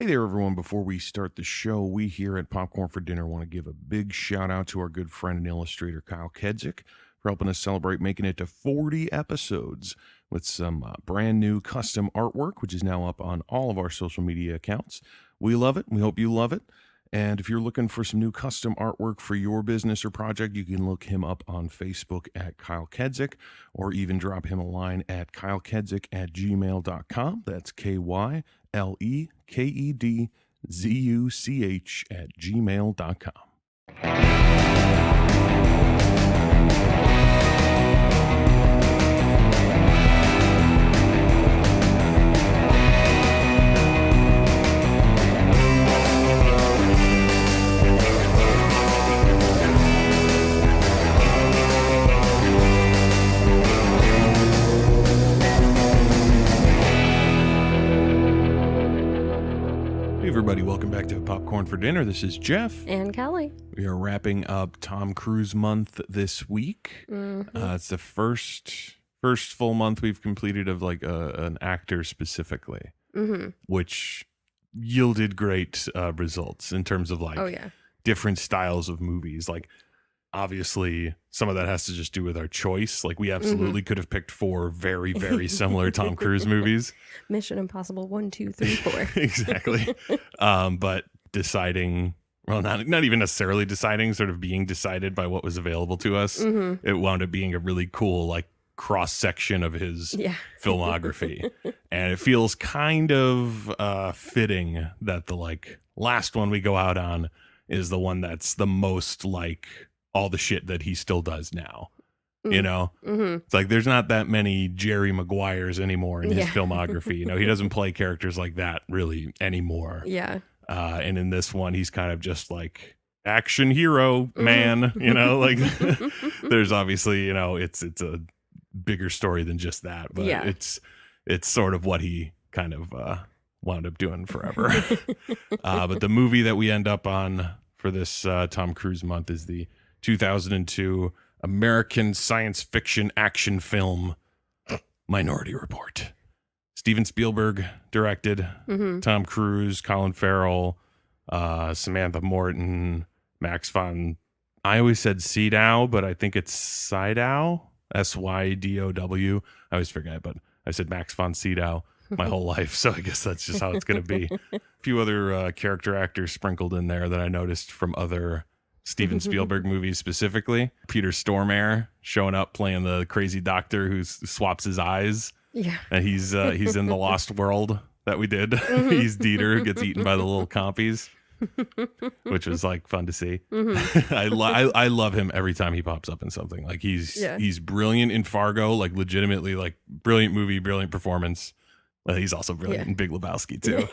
Hey there, everyone. Before we start the show, we here at Popcorn for Dinner want to give a big shout out to our good friend and illustrator, Kyle Kedzik, for helping us celebrate making it to 40 episodes with some brand new custom artwork, which is now up on all of our social media accounts. We love it. We hope you love it. And if you're looking for some new custom artwork for your business or project, you can look him up on Facebook at Kyle Kedzik, or even drop him a line at kylekedzik@gmail.com. That's KYLEKEDZUCH@gmail.com. Hey everybody, welcome back to Popcorn for Dinner. This is Jeff. And Kelly. We are wrapping up Tom Cruise month this week. It's the first full month we've completed of like an actor specifically, which yielded great results in terms of like different styles of movies. Like obviously some of that has to just do with our choice. Like we absolutely could have picked 4 very, very similar Tom Cruise movies. Mission Impossible 1, 2, 3, 4. Exactly. But deciding, well, not even necessarily deciding, sort of being decided by what was available to us. It wound up being a really cool like cross section of his filmography. And it feels kind of fitting that the like last one we go out on is the one that's the most like all the shit that he still does now. You know, it's like there's not that many Jerry Maguires anymore in his filmography. You know, he doesn't play characters like that really anymore. And in this one, he's kind of just like action hero man. You know, like there's obviously, you know, it's a bigger story than just that, but it's sort of what he kind of wound up doing forever. But the movie that we end up on for this Tom Cruise month is the 2002 American science fiction action film Minority Report. Steven Spielberg directed. Tom Cruise, Colin Farrell, Samantha Morton, Max von, I always said Sydow, but I think it's Sydow, Sydow. I always forget, but I said Max von Sydow my whole life, so I guess that's just how it's going to be. A few other character actors sprinkled in there that I noticed from other Steven Spielberg movies specifically. Peter Stormare showing up playing the crazy doctor who swaps his eyes. And he's in The Lost World that we did. He's Dieter who gets eaten by the little compies, which was like fun to see. I love him every time he pops up in something. Like he's brilliant in Fargo, like legitimately like brilliant movie, brilliant performance. Well, he's also brilliant in Big Lebowski too.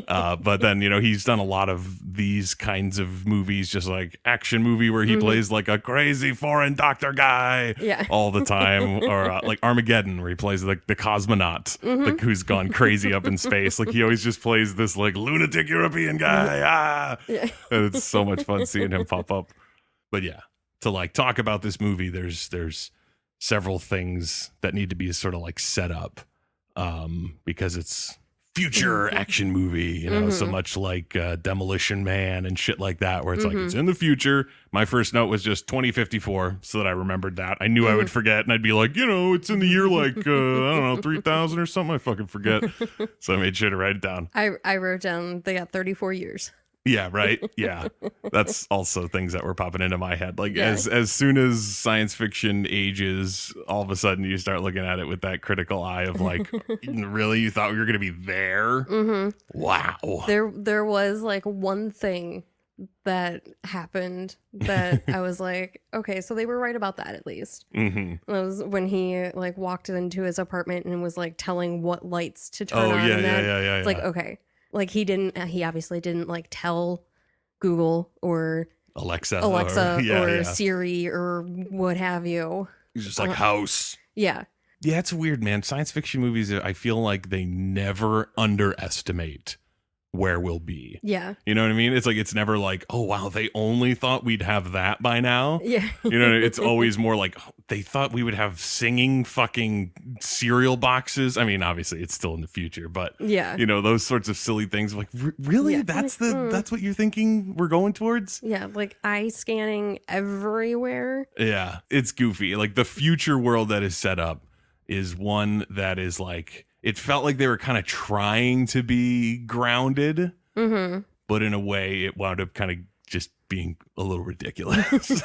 But then, you know, he's done a lot of these kinds of movies, just like action movie where he plays like a crazy foreign doctor guy all the time. Or like Armageddon where he plays like the cosmonaut like, who's gone crazy up in space. Like he always just plays this like lunatic European guy. And it's so much fun seeing him pop up. But yeah, to like talk about this movie, there's several things that need to be sort of like set up. Because it's future action movie, you know, so much like Demolition Man and shit like that, where it's like, it's in the future. My first note was just 2054, so that I remembered that. I knew I would forget, and I'd be like, you know, it's in the year like, I don't know, 3000 or something. I fucking forget. So I made sure to write it down. I wrote down they got 34 years. Yeah, right. Yeah. That's also things that were popping into my head. Like as soon as science fiction ages, all of a sudden you start looking at it with that critical eye of like, really? You thought we were going to be there? Wow. There was like one thing that happened that I was like, okay, so they were right about that at least. It was when he like walked into his apartment and was like telling what lights to turn on. It's like, okay. Like he obviously didn't like tell Google or Alexa or Siri or what have you. He's just like house. Yeah, it's weird, man. Science fiction movies, I feel like they never underestimate where we'll be. Yeah. You know what I mean? It's like, it's never like, oh, wow, they only thought we'd have that by now. Yeah. You know, it's always more like, oh, they thought we would have singing fucking cereal boxes. I mean, obviously it's still in the future, but yeah. you know, those sorts of silly things like, really? Yeah. That's that's what you're thinking we're going towards? Yeah, like eye scanning everywhere. Yeah, it's goofy. Like the future world that is set up is one that is like, it felt like they were kind of trying to be grounded, but in a way it wound up kind of just being a little ridiculous.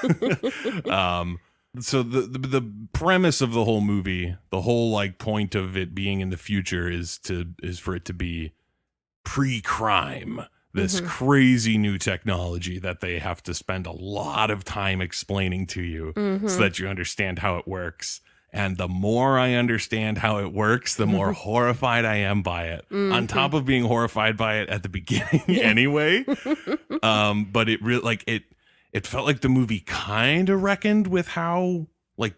So the premise of the whole movie, the whole like point of it being in the future is for it to be pre-crime. This crazy new technology that they have to spend a lot of time explaining to you so that you understand how it works. And the more I understand how it works, the more horrified I am by it. On top of being horrified by it at the beginning anyway. But it really, like, it felt like the movie kind of reckoned with how, like,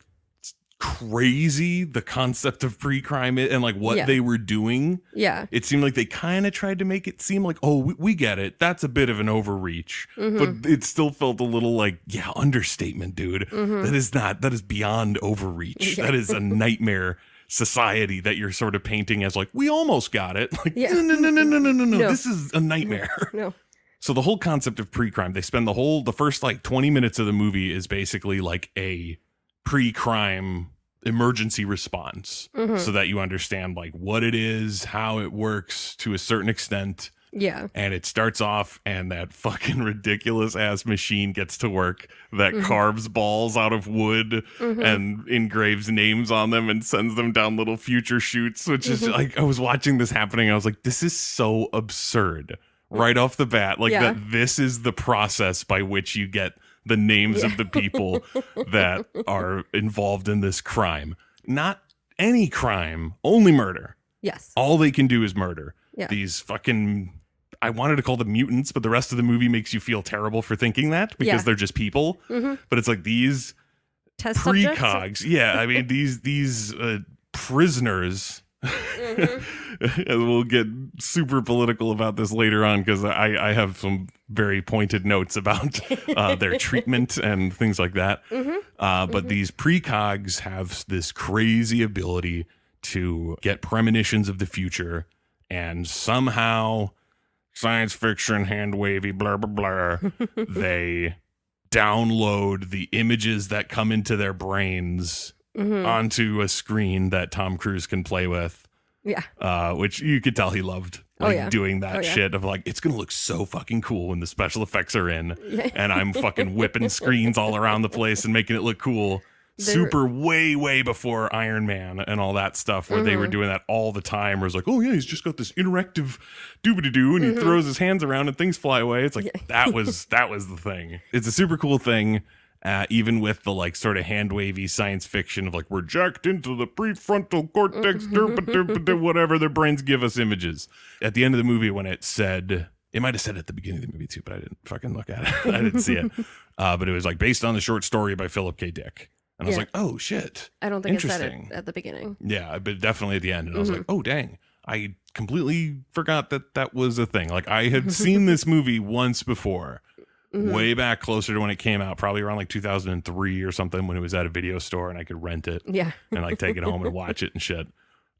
crazy the concept of pre-crime is and, like, what they were doing. Yeah. It seemed like they kind of tried to make it seem like, oh, we get it. That's a bit of an overreach. But it still felt a little like, yeah, understatement, dude. That is beyond overreach. That is a nightmare society that you're sort of painting as like, we almost got it. Like, no. This is a nightmare. No. So the whole concept of pre-crime, they spend the first like 20 minutes of the movie is basically like a pre-crime emergency response so that you understand like what it is, how it works to a certain extent. Yeah. And it starts off and that fucking ridiculous ass machine gets to work that carves balls out of wood and engraves names on them and sends them down little future shoots, which is like, I was watching this happening. I was like, this is so absurd right off the bat. Like that this is the process by which you get the names of the people that are involved in this crime. Not any crime, only murder. Yes. All they can do is murder. Yeah. These fucking, I wanted to call them mutants, but the rest of the movie makes you feel terrible for thinking that because they're just people. But it's like these test precogs. Yeah, I mean, these prisoners. And we'll get super political about this later on because I have some very pointed notes about their treatment and things like that. But these precogs have this crazy ability to get premonitions of the future, and somehow science fiction, hand wavy, blah, blah, blah, they download the images that come into their brains onto a screen that Tom Cruise can play with. Yeah. Which you could tell he loved doing that shit of like, it's going to look so fucking cool when the special effects are in and I'm fucking whipping screens all around the place and making it look cool. Super way before Iron Man and all that stuff where they were doing that all the time where it's like, oh yeah, he's just got this interactive doobity-doo and he throws his hands around and things fly away. It's like, that was the thing. It's a super cool thing. Even with the like sort of hand wavy science fiction of like we're jacked into the prefrontal cortex, whatever, their brains give us images. At the end of the movie when it said, it might have said at the beginning of the movie too, but I didn't fucking look at it. I didn't see it. But it was like based on the short story by Philip K. Dick. And I was like, oh shit. I don't think it said it at the beginning. Yeah, but definitely at the end. And I was like, oh dang. I completely forgot that was a thing. Like I had seen this movie once before. Way back closer to when it came out, probably around like 2003 or something when it was at a video store and I could rent it and like take it home and watch it and shit.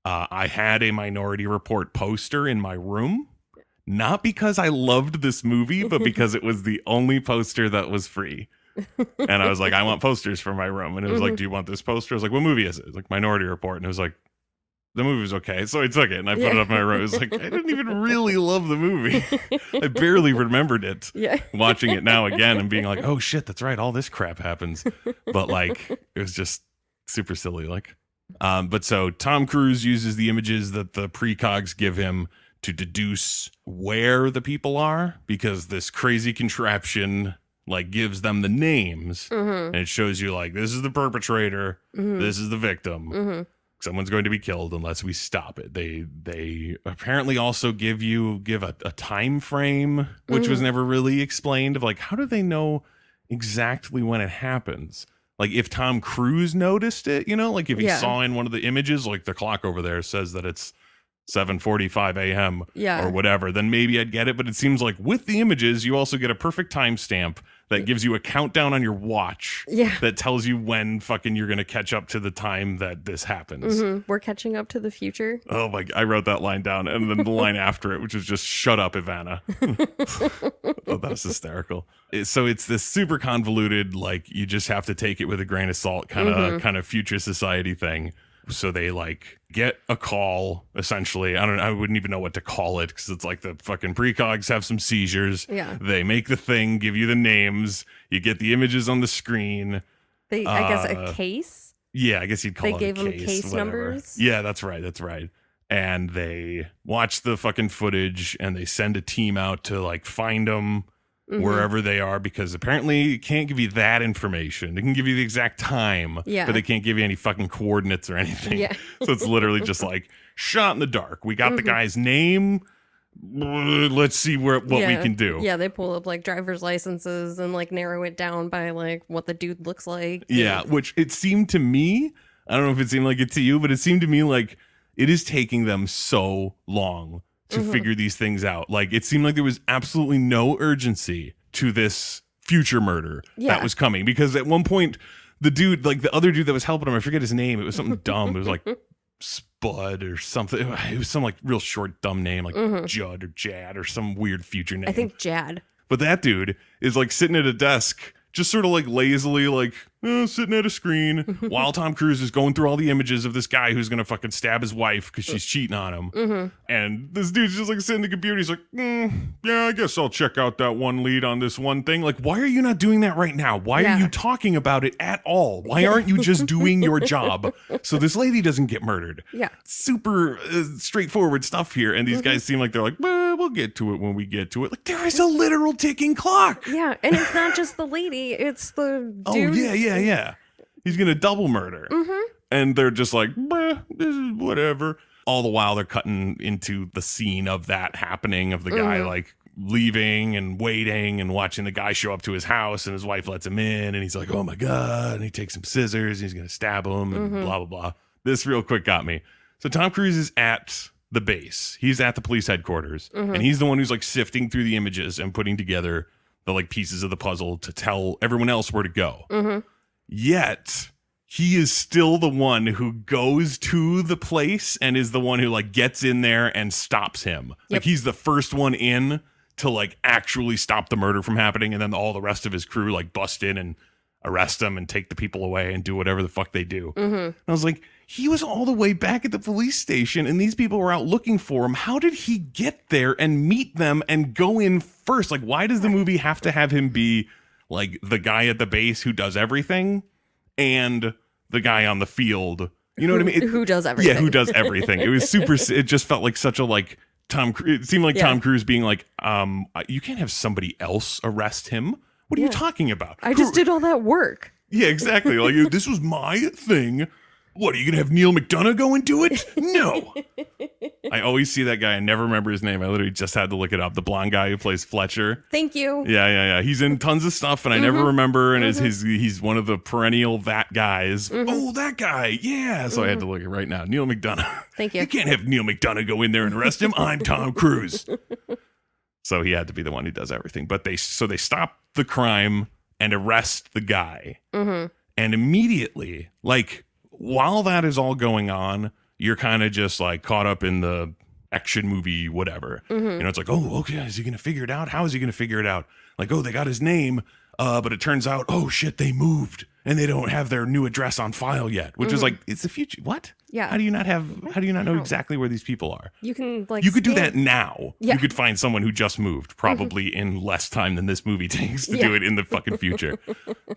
I had a Minority Report poster in my room, not because I loved this movie, but because it was the only poster that was free. And I was like, I want posters for my room. And it was like, do you want this poster? I was like, what movie is it? It was like Minority Report. And it was like, the movie was okay. So I took it and I put it up in my room. It was like, I didn't even really love the movie. I barely remembered it. Watching it now again and being like, oh shit, that's right. All this crap happens. But like, it was just super silly. Like, but so Tom Cruise uses the images that the precogs give him to deduce where the people are because this crazy contraption like gives them the names and it shows you like, this is the perpetrator. This is the victim. Someone's going to be killed unless we stop it. They apparently also give a time frame, which was never really explained of like, how do they know exactly when it happens? Like if Tom Cruise noticed it, you know, like if he saw in one of the images, like the clock over there says that it's 7:45 a.m. Yeah. or whatever, then maybe I'd get it. But it seems like with the images, you also get a perfect timestamp that gives you a countdown on your watch that tells you when fucking you're going to catch up to the time that this happens. We're catching up to the future. Oh my, I wrote that line down, and then the line after it, which was just shut up, Ivana. Oh, that was hysterical. So it's this super convoluted, like you just have to take it with a grain of salt kind of future society thing. So they like get a call, essentially. I wouldn't even know what to call it because it's like the fucking precogs have some seizures. Yeah. They make the thing, give you the names, you get the images on the screen. I guess a case? Yeah, I guess you'd call it a case. They gave them case numbers? Yeah, that's right. And they watch the fucking footage and they send a team out to like find them wherever they are, because apparently it can't give you that information. They can give you the exact time, but they can't give you any fucking coordinates or anything. Yeah. So it's literally just like shot in the dark. We got the guy's name. Let's see what we can do. Yeah, they pull up like driver's licenses and like narrow it down by like what the dude looks like. Yeah, which it seemed to me, I don't know if it seemed like it to you, but it seemed to me like it is taking them so long to figure these things out. Like it seemed like there was absolutely no urgency to this future murder that was coming, because at one point the dude, like the other dude that was helping him, I forget his name, it was something dumb, it was like Spud or something, it was some like real short dumb name, like Judd or Jad or some weird future name. I think Jad. But that dude is like sitting at a desk just sort of like lazily like sitting at a screen while Tom Cruise is going through all the images of this guy who's gonna fucking stab his wife because she's cheating on him. And this dude's just like sitting in the computer. He's like, yeah, I guess I'll check out that one lead on this one thing. Like, why are you not doing that right now? Why are you talking about it at all? Why aren't you just doing your job so this lady doesn't get murdered? Yeah. Super straightforward stuff here. And these guys seem like they're like, well, we'll get to it when we get to it. Like, there is a literal ticking clock. Yeah. And it's not just the lady, it's the dude. Oh, yeah. He's going to double murder. And they're just like, this is whatever. All the while they're cutting into the scene of that happening, of the guy like leaving and waiting and watching the guy show up to his house, and his wife lets him in and he's like, oh my God. And he takes some scissors and he's going to stab him and blah, blah, blah. This real quick got me. So Tom Cruise is at the base. He's at the police headquarters and he's the one who's like sifting through the images and putting together the like pieces of the puzzle to tell everyone else where to go. Yet he is still the one who goes to the place and is the one who like gets in there and stops him. Like he's the first one in to like actually stop the murder from happening, and then all the rest of his crew like bust in and arrest him and take the people away and do whatever the fuck they do. And I was like, he was all the way back at the police station and these people were out looking for him. How did he get there and meet them and go in first? Like, why does the movie have to have him be like the guy at the base who does everything and the guy on the field? You know what I mean? Who does everything? Yeah, who does everything. It was super, it just felt like such a like it seemed like Tom Cruise being like, you can't have somebody else arrest him. What are you talking about? I just did all that work. Yeah, exactly. Like, this was my thing. What, are you going to have Neil McDonough go and do it? No. I always see that guy. I never remember his name. I literally just had to look it up. The blonde guy who plays Fletcher. Thank you. Yeah. He's in tons of stuff, and I never remember. And he's one of the perennial that guys. Oh, that guy. Yeah. So I had to look it right now. Neil McDonough. Thank you. You can't have Neil McDonough go in there and arrest him. I'm Tom Cruise. So he had to be the one who does everything. But they stop the crime and arrest the guy. And immediately, like, while that is all going on, you're kind of just like caught up in the action movie, whatever. You know, it's like, oh, okay, is he going to figure it out? How is he going to figure it out? Like, oh, they got his name, but it turns out, oh shit, they moved and they don't have their new address on file yet, which is like, it's the future. What? Yeah. How do you not know exactly where these people are? You can like, you could do that now. Yeah. You could find someone who just moved, probably in less time than this movie takes to do it in the fucking future.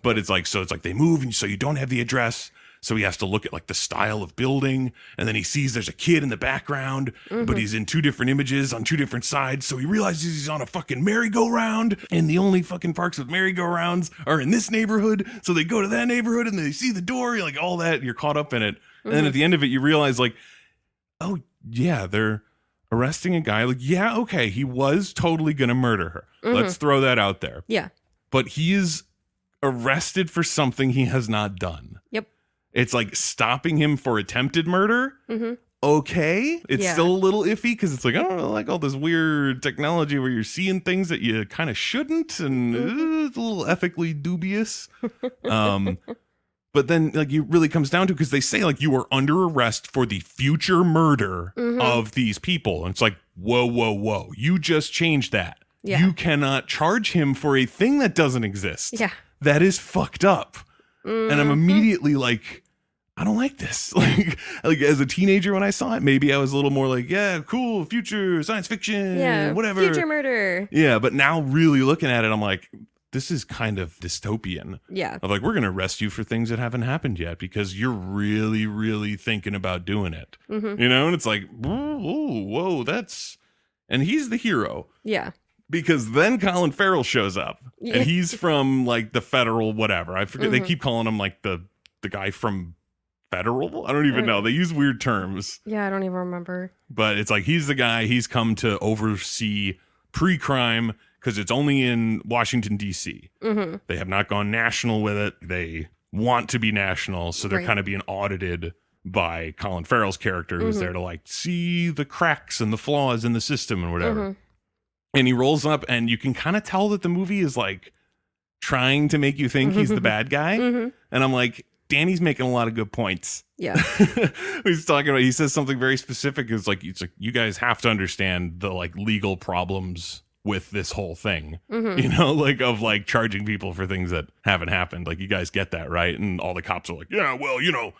But it's like they move, and so you don't have the address. So he has to look at like the style of building, and then he sees there's a kid in the background, but he's in two different images on two different sides. So he realizes he's on a fucking merry-go-round, and the only fucking parks with merry-go-rounds are in this neighborhood. So they go to that neighborhood and they see the door, you're like all that, you're caught up in it. And then at the end of it, you realize like, oh yeah, they're arresting a guy. Like, yeah, okay, he was totally gonna murder her. Let's throw that out there. Yeah. But he is arrested for something he has not done. Yep. It's like stopping him for attempted murder okay. It's still a little iffy because it's like, I don't know, like all this weird technology where you're seeing things that you kind of shouldn't, and it's a little ethically dubious. But then, like, it really comes down to, because they say, like, you are under arrest for the future murder of these people. And it's like, whoa, whoa, whoa. You just changed that. Yeah. You cannot charge him for a thing that doesn't exist. Yeah. That is fucked up. And I'm immediately like, I don't like this. Like as a teenager when I saw it, maybe I was a little more like, yeah, cool, future, science fiction, whatever. Future murder. Yeah, but now really looking at it, I'm like, this is kind of dystopian. Yeah. Of like, we're going to arrest you for things that haven't happened yet because you're really, really thinking about doing it. You know? And it's like, whoa, that's... And he's the hero. Yeah. Because then Colin Farrell shows up. And he's from, like, the federal whatever. I forget. They keep calling him, like, the guy from federal? I don't even know. They use weird terms. Yeah, I don't even remember. But it's like, he's the guy. He's come to oversee pre-crime, because it's only in Washington, D.C. They have not gone national with it. They want to be national, so they're kind of being audited by Colin Farrell's character, who's there to, like, see the cracks and the flaws in the system and whatever. And he rolls up, and you can kind of tell that the movie is, like, trying to make you think he's the bad guy. And I'm like, Danny's making a lot of good points. Yeah. He's talking about, he says something very specific. It's like, you guys have to understand the, like, legal problems with this whole thing, you know, like, of, like, charging people for things that haven't happened. Like, you guys get that, right? And all the cops are like, yeah, well, you know,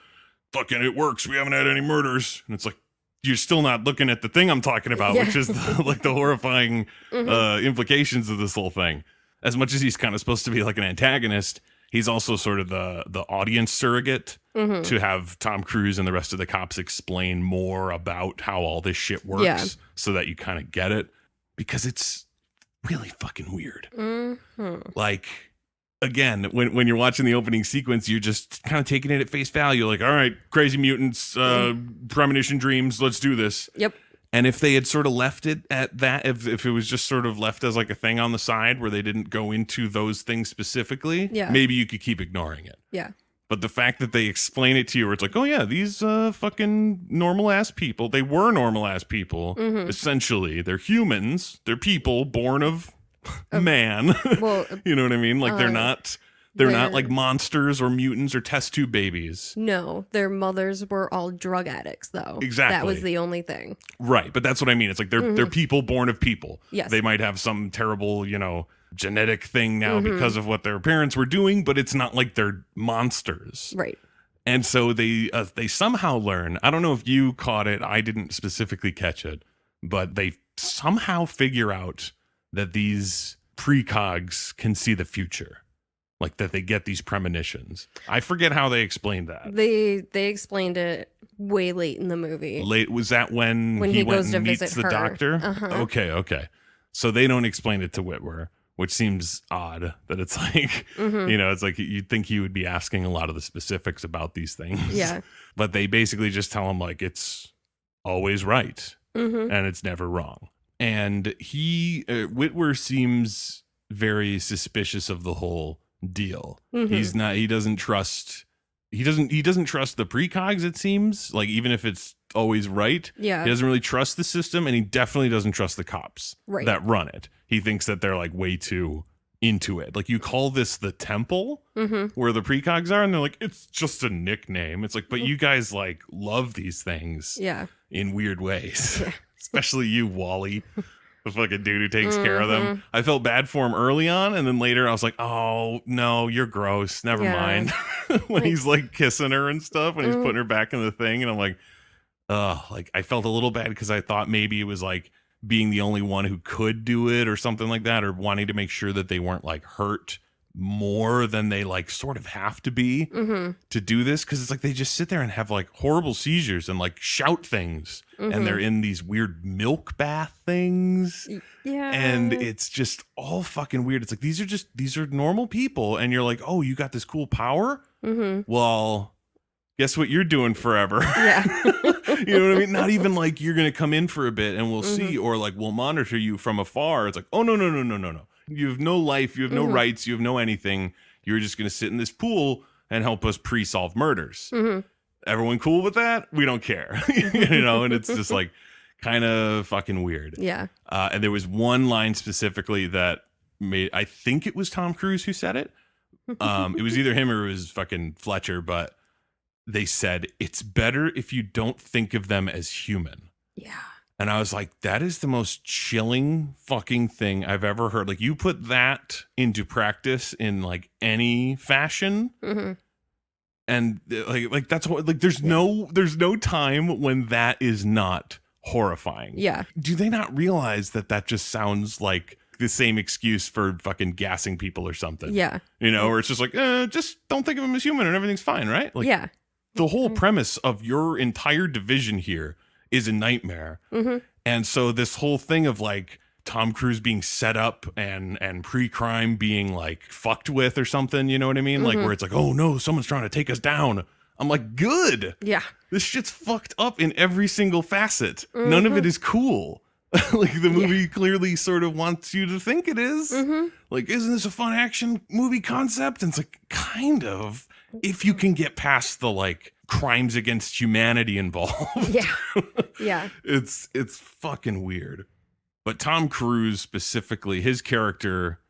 fucking it works. We haven't had any murders. And it's like, you're still not looking at the thing I'm talking about, which is like the horrifying implications of this whole thing. As much as he's kind of supposed to be like an antagonist, he's also sort of the audience surrogate to have Tom Cruise and the rest of the cops explain more about how all this shit works so that you kind of get it, because it's really fucking weird. Like, again, when you're watching the opening sequence, you're just kind of taking it at face value. Like, all right, crazy mutants, premonition dreams, let's do this. Yep. And if they had sort of left it at that, if it was just sort of left as like a thing on the side where they didn't go into those things specifically, maybe you could keep ignoring it. Yeah. But the fact that they explain it to you where it's like, oh yeah, these fucking normal ass people, they were normal ass people, essentially. They're humans. They're people born of man. Well, you know what I mean? Like, they're not like monsters or mutants or test tube babies. No, their mothers were all drug addicts, though. Exactly. That was the only thing. Right, but that's what I mean. It's like they're people born of people. Yes. They might have some terrible, you know, genetic thing now because of what their parents were doing, but it's not like they're monsters. Right. And so they somehow learn. I don't know if you caught it. I didn't specifically catch it, but they somehow figure out that these precogs can see the future. Like, that they get these premonitions. I forget how they explained that. They explained it way late in the movie. Late? Was that when he went goes and to meets visit the her. doctor? Okay. So they don't explain it to Whitwer, which seems odd that it's like, you know, it's like you'd think he would be asking a lot of the specifics about these things. Yeah. But they basically just tell him, like, it's always right and it's never wrong. And Whitwer seems very suspicious of the whole deal. He doesn't trust the precogs, it seems, like, even if it's always right. Yeah. He doesn't really trust the system, and he definitely doesn't trust the cops that run it. He thinks that they're, like, way too into it. Like, you call this the temple where the precogs are, and they're like, it's just a nickname. It's like, but you guys, like, love these things in weird ways. Yeah. Especially you, Wally. The fucking dude who takes care of them. I felt bad for him early on, and then later I was like, oh, no, you're gross. Never mind. When he's, like, kissing her and stuff, and he's putting her back in the thing, and I'm like, like, I felt a little bad because I thought maybe it was, like, being the only one who could do it or something like that, or wanting to make sure that they weren't, like, hurt more than they, like, sort of have to be to do this, because it's like they just sit there and have, like, horrible seizures and, like, shout things, and they're in these weird milk bath things, and it's just all fucking weird. It's like, these are normal people, and you're like, oh, you got this cool power? Well, guess what you're doing forever? Yeah. You know what I mean? Not even like you're gonna come in for a bit and we'll see, or like we'll monitor you from afar. It's like, oh, no. You have no life, you have no rights, you have no anything. You're just going to sit in this pool and help us pre-solve murders. Everyone cool with that? We don't care. And it's just like kind of fucking weird. Yeah. And there was one line specifically that I think it was Tom Cruise who said it. It was either him or it was fucking Fletcher, but they said, it's better if you don't think of them as human. Yeah. And I was like, that is the most chilling fucking thing I've ever heard. Like, you put that into practice in like any fashion. Mm-hmm. And like that's what, like, there's no time when that is not horrifying. Yeah. Do they not realize that just sounds like the same excuse for fucking gassing people or something? Yeah. Or it's just like, just don't think of them as human and everything's fine, right? Like, yeah. The whole premise of your entire division here is a nightmare. Mm-hmm. And so this whole thing of like Tom Cruise being set up and pre-crime being like fucked with or something, you know what I mean? Like, where it's like, oh no, someone's trying to take us down. I'm like, good. Yeah. This shit's fucked up in every single facet. None of it is cool. Like, the movie clearly sort of wants you to think it is. Like, isn't this a fun action movie concept? And it's like, kind of, if you can get past the like crimes against humanity involved. Yeah. Yeah. It's fucking weird. But Tom Cruise specifically, his character,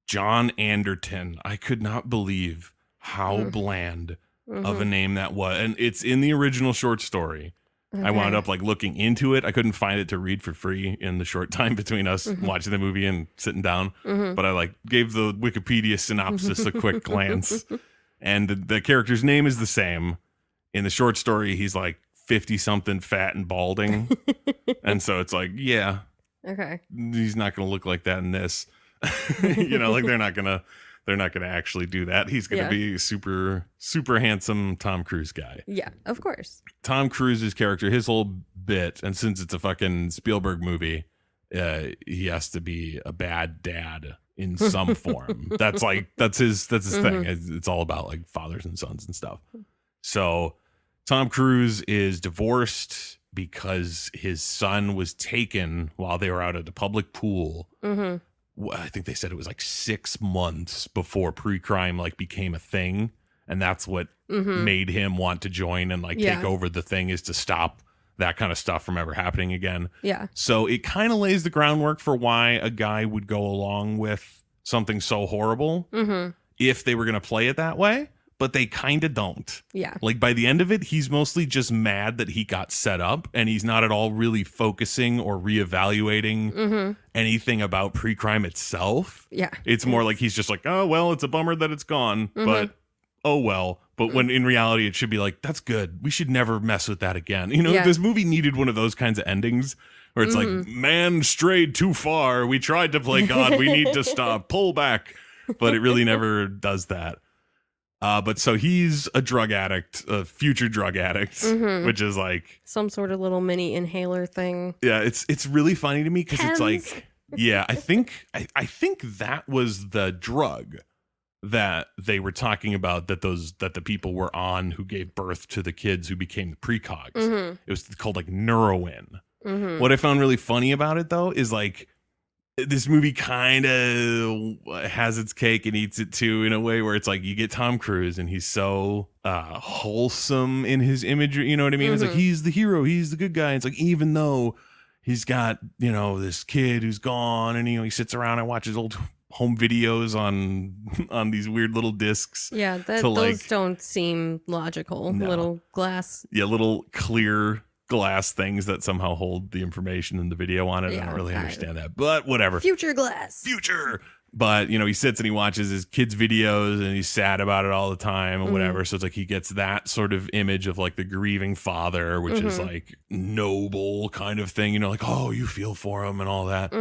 John Anderton, I could not believe how bland of a name that was. And it's in the original short story. Okay. I wound up like looking into it. I couldn't find it to read for free in the short time between us watching the movie and sitting down. But I like gave the Wikipedia synopsis a quick glance. And the character's name is the same. In the short story, he's like 50 something, fat and balding. And so it's like, yeah. Okay. He's not going to look like that in this. Like they're not going to actually do that. He's going to be super, super handsome Tom Cruise guy. Yeah, of course. Tom Cruise's character, his whole bit, and since it's a fucking Spielberg movie, he has to be a bad dad in some form. That's his thing. It's all about like fathers and sons and stuff. So Tom Cruise is divorced because his son was taken while they were out at a public pool. I think they said it was like 6 months before pre-crime like became a thing, and that's what made him want to join and like take over the thing, is to stop that kind of stuff from ever happening again. Yeah. So it kind of lays the groundwork for why a guy would go along with something so horrible if they were going to play it that way. But they kind of don't. Yeah. Like, by the end of it, he's mostly just mad that he got set up, and he's not at all really focusing or reevaluating anything about pre-crime itself. Yeah. It's more like he's just like, oh, well, it's a bummer that it's gone, but oh, well. But when in reality, it should be like, that's good. We should never mess with that again. This movie needed one of those kinds of endings where it's like, man strayed too far. We tried to play God. We need to stop. Pull back. But it really never does that. But so he's a drug addict, a future drug addict, which is like some sort of little mini inhaler thing. Yeah, it's really funny to me because it's like, yeah, I think that was the drug that they were talking about that the people were on who gave birth to the kids who became the precogs. It was called like Neuroin. What I found really funny about it though is like, this movie kind of has its cake and eats it too, in a way where it's like you get Tom Cruise and he's so wholesome in his imagery. You know what I mean? It's like he's the hero, he's the good guy. It's like, even though he's got, this kid who's gone and he sits around and watches old home videos on these weird little discs. Yeah, those don't seem logical. No. Little glass. Yeah, little clear glass things that somehow hold the information in the video on it. I don't really understand that, but whatever. Future glass. But he sits and he watches his kids' videos and he's sad about it all the time and whatever. So it's like he gets that sort of image of like the grieving father, which is like noble kind of thing, like, oh, you feel for him and all that.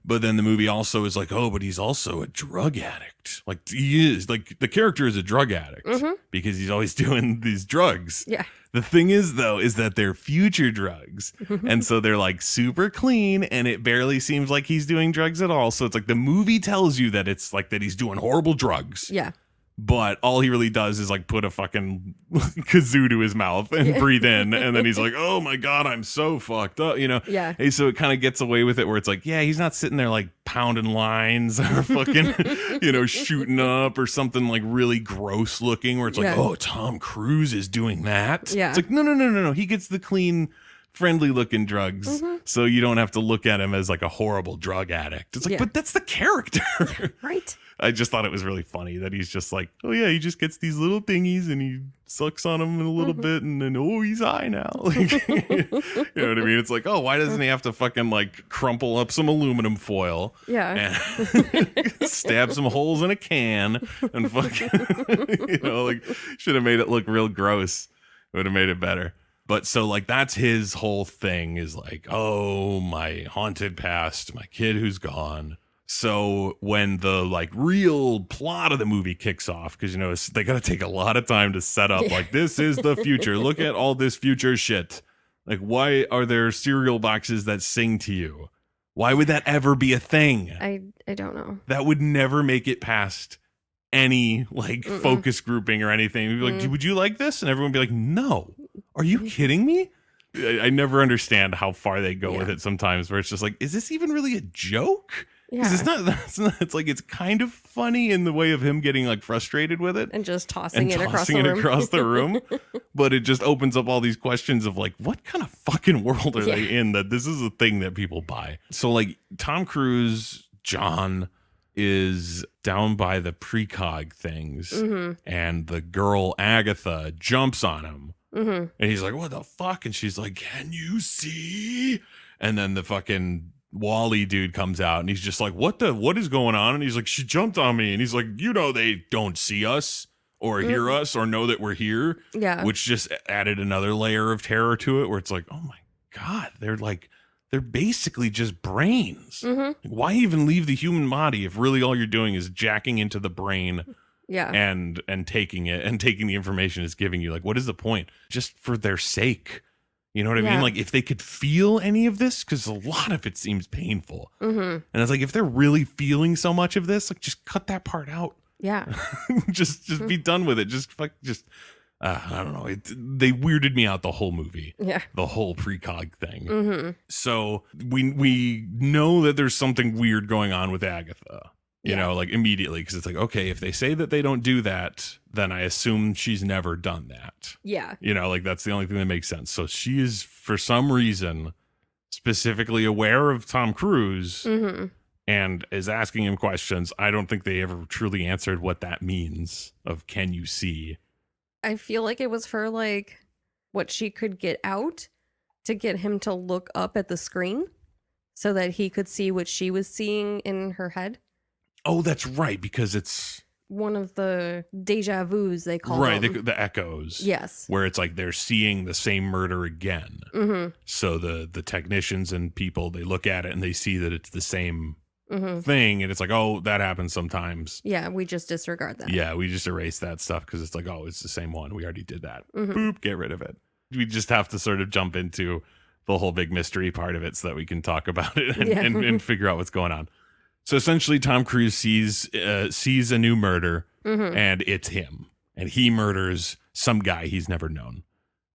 But then the movie also is like, oh, but he's also a drug addict. Like, he is, like, the character is a drug addict because he's always doing these drugs. Yeah. The thing is, though, is that they're future drugs. And so they're like super clean and it barely seems like he's doing drugs at all. So it's like the movie tells you that it's like that he's doing horrible drugs. Yeah. But all he really does is like put a fucking kazoo to his mouth and breathe in. And then he's like, oh my God, I'm so fucked up, you know? Yeah. And so it kind of gets away with it where it's like, yeah, he's not sitting there like pounding lines or fucking, you know, shooting up or something like really gross looking where it's like, oh, Tom Cruise is doing that. Yeah. It's like, no. He gets the clean, friendly looking drugs. So you don't have to look at him as like a horrible drug addict. It's like, but that's the character. Right. I just thought it was really funny that he's just like, oh yeah, he just gets these little thingies and he sucks on them in a little bit and then, oh, he's high now. Like, you know what I mean? It's like, oh, why doesn't he have to fucking like crumple up some aluminum foil? Yeah. And stab some holes in a can and fucking, you know, like should have made it look real gross. Would have made it better. But so like that's his whole thing is like, oh, my haunted past, my kid who's gone. So when the like real plot of the movie kicks off, because, you know, they got to take a lot of time to set up like this is the future. Look at all this future shit. Like, why are there cereal boxes that sing to you? Why would that ever be a thing? I don't know. That would never make it past any like focus grouping or anything. We'd be like, would you like this? And everyone would be like, no. Are you kidding me? I never understand how far they go with it sometimes where it's just like, is this even really a joke? Because it's like, it's kind of funny in the way of him getting like frustrated with it. And just tossing it across the room. But it just opens up all these questions of like, what kind of fucking world are they in that this is a thing that people buy? So like Tom Cruise, John is down by the precog things and the girl Agatha jumps on him. And he's like, what the fuck? And she's like, can you see? And then the fucking Wally dude comes out and he's just like, what is going on? And he's like, she jumped on me. And he's like, you know, they don't see us or hear us or know that we're here. Yeah. Which just added another layer of terror to it where it's like, oh my God, they're basically just brains. Why even leave the human body if really all you're doing is jacking into the brain? And taking it and taking the information it's giving you. Like, what is the point? Just for their sake. You know what I mean? Like, if they could feel any of this, because a lot of it seems painful. And it's like, if they're really feeling so much of this, like, just cut that part out. Yeah. just be done with it. I don't know. They weirded me out the whole movie. Yeah. The whole precog thing. So we know that there's something weird going on with Agatha. You know, like immediately, because it's like, okay, if they say that they don't do that, then I assume she's never done that. Yeah. You know, like that's the only thing that makes sense. So she is, for some reason, specifically aware of Tom Cruise and is asking him questions. I don't think they ever truly answered what that means of can you see? I feel like it was for like what she could get out to get him to look up at the screen so that he could see what she was seeing in her head. Oh, that's right, because it's one of the deja vus they call them. The echoes. Yes. Where it's like they're seeing the same murder again. So the technicians and people, they look at it and they see that it's the same thing. And it's like, oh, that happens sometimes. Yeah, we just disregard that. Yeah, we just erase that stuff because it's like, oh, it's the same one. We already did that. Boop, get rid of it. We just have to sort of jump into the whole big mystery part of it so that we can talk about it and figure out what's going on. So essentially, Tom Cruise sees a new murder, and it's him. And he murders some guy he's never known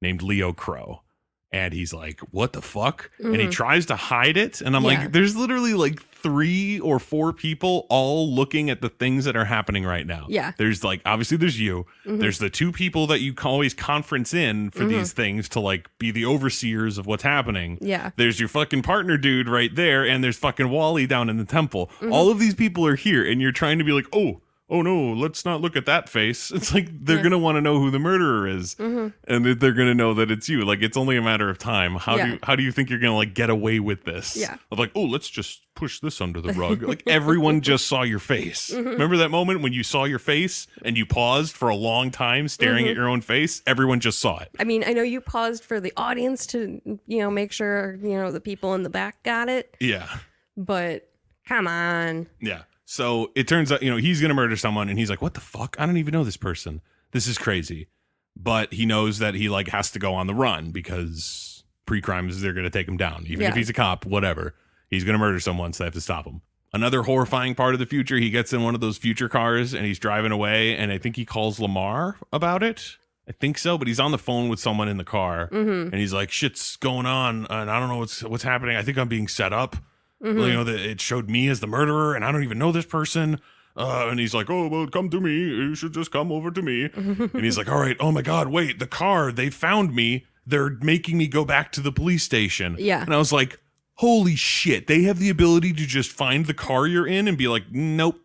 named Leo Crow. And he's like, what the fuck? And he tries to hide it. And I'm like, there's literally like 3 or 4 people all looking at the things that are happening right now. Yeah. There's like, obviously there's you. There's the 2 people that you can always conference in for these things to like be the overseers of what's happening. Yeah. There's your fucking partner dude right there. And there's fucking Wally down in the temple. All of these people are here. And you're trying to be like, oh no, let's not look at that face. It's like they're going to want to know who the murderer is. And they're going to know that it's you. Like, it's only a matter of time. How do you think you're going to like get away with this? Yeah. Of like, oh, let's just push this under the rug. Like, everyone just saw your face. Remember that moment when you saw your face and you paused for a long time staring at your own face? Everyone just saw it. I mean, I know you paused for the audience to, make sure, the people in the back got it. Yeah. But come on. Yeah. So it turns out, he's going to murder someone and he's like, what the fuck? I don't even know this person. This is crazy. But he knows that he like has to go on the run because pre-crimes, they're going to take him down. Even if he's a cop, whatever. He's going to murder someone, so they have to stop him. Another horrifying part of the future, he gets in one of those future cars and he's driving away, and I think he calls Lamar about it. I think so, but he's on the phone with someone in the car, and he's like, shit's going on, and I don't know what's happening. I think I'm being set up. Well, you know, it showed me as the murderer, and I don't even know this person. And he's like, oh, well, come to me. You should just come over to me. And he's like, all right, oh my God, wait, the car, they found me. They're making me go back to the police station. Yeah. And I was like, holy shit, they have the ability to just find the car you're in and be like, nope,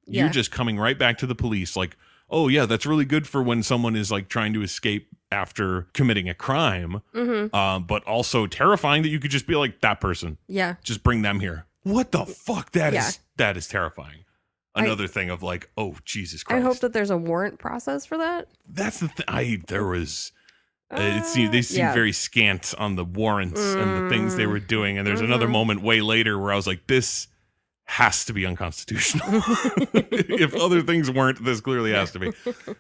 you're just coming right back to the police. Like, oh yeah, that's really good for when someone is like trying to escape after committing a crime. But also terrifying that you could just be like, that person. Yeah. Just bring them here. What the fuck? That is terrifying. Another thing of like, oh, Jesus Christ. I hope that there's a warrant process for that. That's the thing. There was... they seem very scant on the warrants and the things they were doing. And there's another moment way later where I was like, this has to be unconstitutional. If other things weren't, this clearly has to be.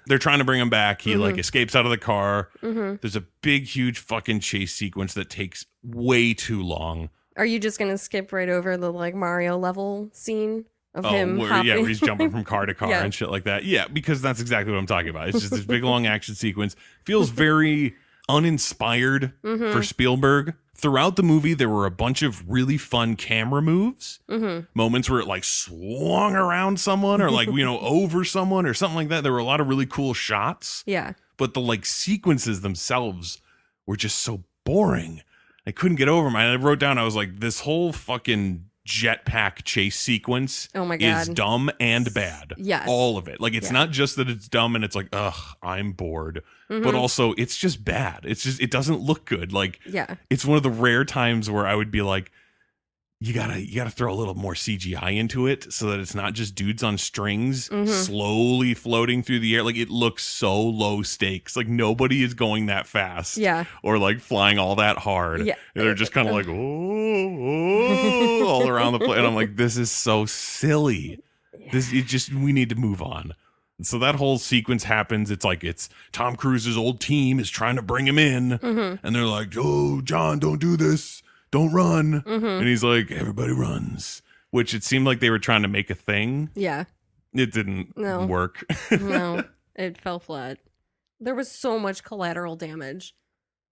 They're trying to bring him back. He like escapes out of the car. There's a big, huge fucking chase sequence that takes way too long. Are you just going to skip right over the like Mario level scene? Of him hopping. Where he's jumping from car to car and shit like that. Yeah, because that's exactly what I'm talking about. It's just this big, long action sequence. Feels very uninspired for Spielberg. Throughout the movie, there were a bunch of really fun camera moves. Moments where it like swung around someone or like, you know, over someone or something like that. There were a lot of really cool shots. Yeah. But the like sequences themselves were just so boring. I couldn't get over them. I wrote down, I was like, this whole fucking jetpack chase sequence is dumb and bad. Yes. All of it. Like, it's not just that it's dumb and it's like, ugh, I'm bored. But also, it's just bad. It's just, it doesn't look good. Like, it's one of the rare times where I would be like, you gotta throw a little more CGI into it so that it's not just dudes on strings slowly floating through the air. Like, it looks so low stakes. Like, nobody is going that fast. Yeah. Or like flying all that hard. Yeah. And they're just kind of like, oh, all around the place. And I'm like, this is so silly. We need to move on. So that whole sequence happens. It's like, it's Tom Cruise's old team is trying to bring him in. And they're like, oh, John, don't do this. Don't run. And he's like, everybody runs. Which it seemed like they were trying to make a thing. Yeah. It didn't work. No, it fell flat. There was so much collateral damage.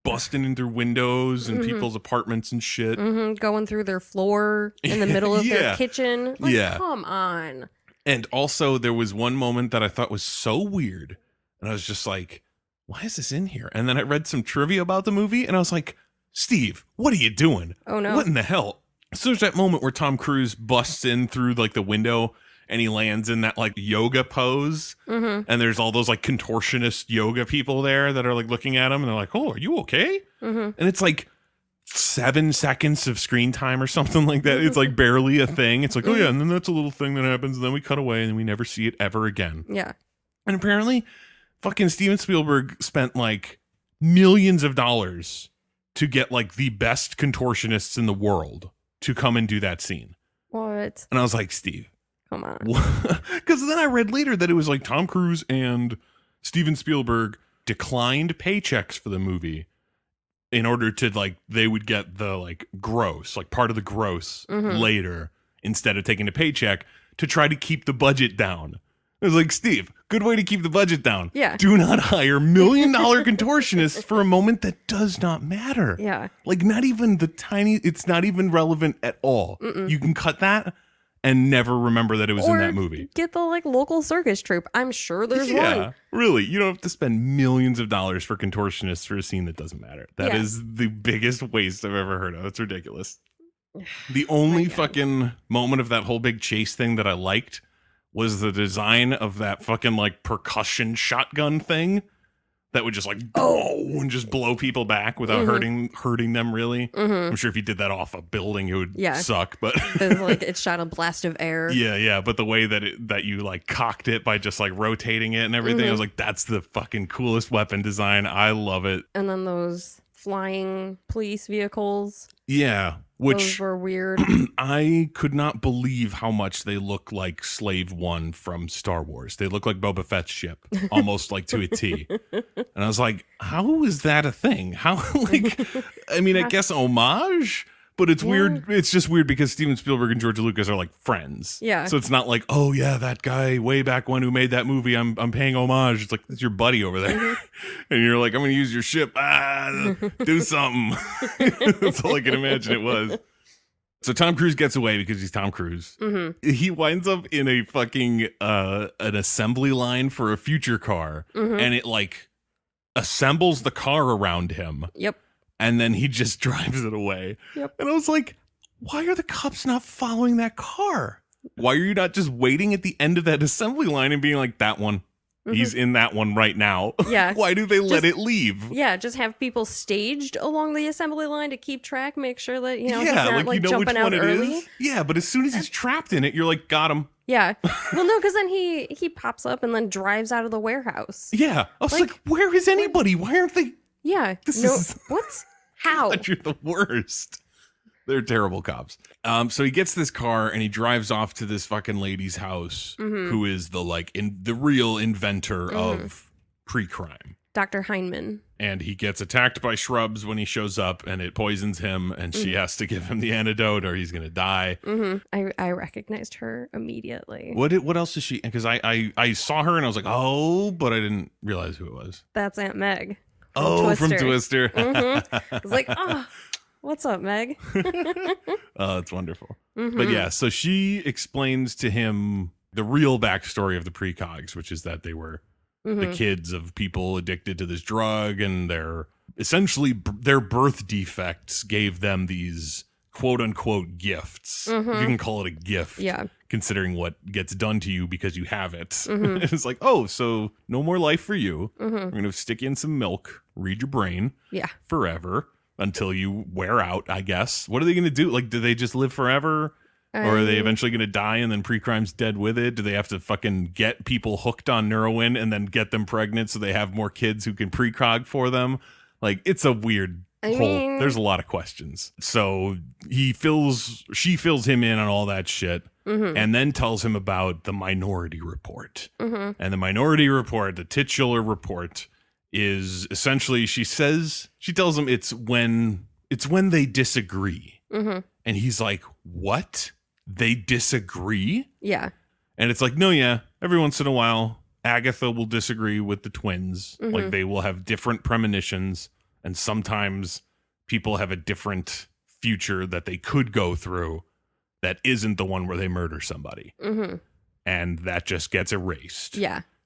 Busting in through windows and people's apartments and shit. Going through their floor in the middle of their kitchen. Like, come on. And also, there was one moment that I thought was so weird. And I was just like, why is this in here? And then I read some trivia about the movie and I was like, Steve, what are you doing? Oh, no. What in the hell? So there's that moment where Tom Cruise busts in through like the window and he lands in that like yoga pose. And there's all those like contortionist yoga people there that are like looking at him and they're like, oh, are you okay? And it's like 7 seconds of screen time or something like that. It's like barely a thing. It's like, oh yeah, and then that's a little thing that happens. And then we cut away and we never see it ever again. Yeah. And apparently fucking Steven Spielberg spent like millions of dollars to get like the best contortionists in the world to come and do that scene. What? And I was like, Steve, come on. Because then I read later that it was like Tom Cruise and Steven Spielberg declined paychecks for the movie in order to like, they would get the like gross, like part of the gross later instead of taking a paycheck to try to keep the budget down. I was like, Steve, good way to keep the budget down. Yeah. Do not hire $1 million contortionists for a moment that does not matter. Yeah. Like, not even it's not even relevant at all. You can cut that and never remember that it was in that movie. Get the like local circus troupe. I'm sure there's one. Yeah, really. You don't have to spend millions of dollars for contortionists for a scene that doesn't matter. That is the biggest waste I've ever heard of. It's ridiculous. The only fucking moment of that whole big chase thing that I liked was the design of that fucking like percussion shotgun thing that would just like and just blow people back without hurting them really. I'm sure if you did that off a building it would suck, but it shot a blast of air. Yeah, but the way that you like cocked it by just like rotating it and everything, I was like, that's the fucking coolest weapon design. I love it. And then those flying police vehicles. Yeah, which those were weird. I could not believe how much they look like Slave One from Star Wars. They look like Boba Fett's ship, almost like to a T. And I was like, how is that a thing? How, like, I mean, I guess homage, But it's weird. It's just weird because Steven Spielberg and George Lucas are like friends. Yeah. So it's not like, oh yeah, that guy way back when who made that movie, I'm paying homage. It's like, it's your buddy over there. And you're like, I'm going to use your ship. Do something. That's all I can imagine it was. So Tom Cruise gets away because he's Tom Cruise. He winds up in a fucking an assembly line for a future car, and it like assembles the car around him. Yep. And then he just drives it away. Yep. And I was like, why are the cops not following that car? Why are you not just waiting at the end of that assembly line and being like, that one? He's in that one right now. Yeah. Why do they let it leave? Yeah, just have people staged along the assembly line to keep track, make sure that, he's Yeah, not like you know jumping which one out it early. is. Yeah, but as soon as he's trapped in it, you're like, got him. Yeah. Well, no, because then he pops up and then drives out of the warehouse. Yeah. I was like, where is anybody? Why aren't they? Yeah. What? How? You're the worst. They're terrible cops. So he gets this car and he drives off to this fucking lady's house, who is the real inventor of pre-crime. Dr. Heinemann. And he gets attacked by shrubs when he shows up, and it poisons him, and she has to give him the antidote, or he's gonna die. I recognized her immediately. What else is she? Because I saw her and I was like, oh, but I didn't realize who it was. That's Aunt Meg. From Twister. I was like, what's up, Meg? Oh, it's wonderful. But yeah, so she explains to him the real backstory of the precogs, which is that they were the kids of people addicted to this drug, and their birth defects gave them these quote unquote gifts. If you can call it a gift. Yeah. Considering what gets done to you because you have it. It's like, oh, so no more life for you. We're going to stick you in some milk, read your brain forever until you wear out, I guess. What are they going to do? Like, do they just live forever? Or are they eventually going to die and then pre-crime's dead with it? Do they have to fucking get people hooked on Neurowin and then get them pregnant so they have more kids who can precog for them? Like, it's a weird hole. There's a lot of questions. So she fills him in on all that shit. And then tells him about the Minority Report. And the Minority Report, the titular report, is essentially, she tells him it's when they disagree. And he's like, what? They disagree? Yeah. And it's like, no, yeah. Every once in a while, Agatha will disagree with the twins. Like, they will have different premonitions. And sometimes people have a different future that they could go through that isn't the one where they murder somebody. And that just gets erased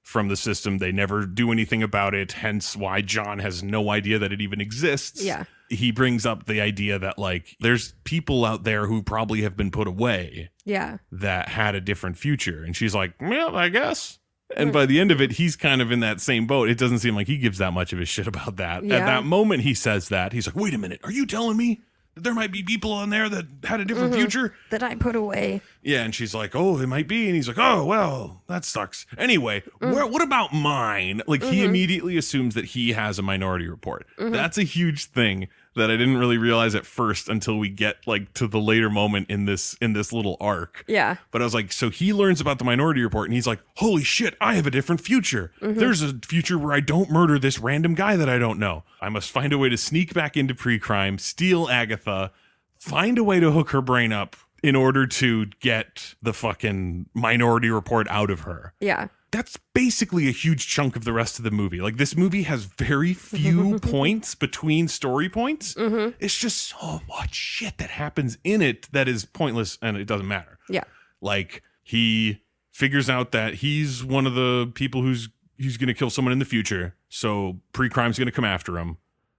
from the system. They never do anything about it, hence why John has no idea that it even exists. He brings up the idea that, like, there's people out there who probably have been put away that had a different future. And she's like, well, I guess. And by the end of it, he's kind of in that same boat. It doesn't seem like he gives that much of a shit about that. At that moment he says that, he's like, wait a minute, are you telling me that there might be people on there that had a different future that I put away? Yeah, and she's like, oh, it might be. And he's like, oh, well, that sucks. Anyway, what about mine? Like, he immediately assumes that he has a Minority Report. That's a huge thing that I didn't really realize at first until we get, like, to the later moment in this little arc. Yeah. But I was like, so he learns about the Minority Report, and he's like, holy shit, I have a different future. There's a future where I don't murder this random guy that I don't know. I must find a way to sneak back into pre-crime, steal Agatha, find a way to hook her brain up in order to get the fucking Minority Report out of her. Yeah. That's basically a huge chunk of the rest of the movie. Like, this movie has very few points between story points. It's just so much shit that happens in it that is pointless, and it doesn't matter. Yeah. Like, he figures out that he's one of the people who's going to kill someone in the future, so pre-crime's going to come after him.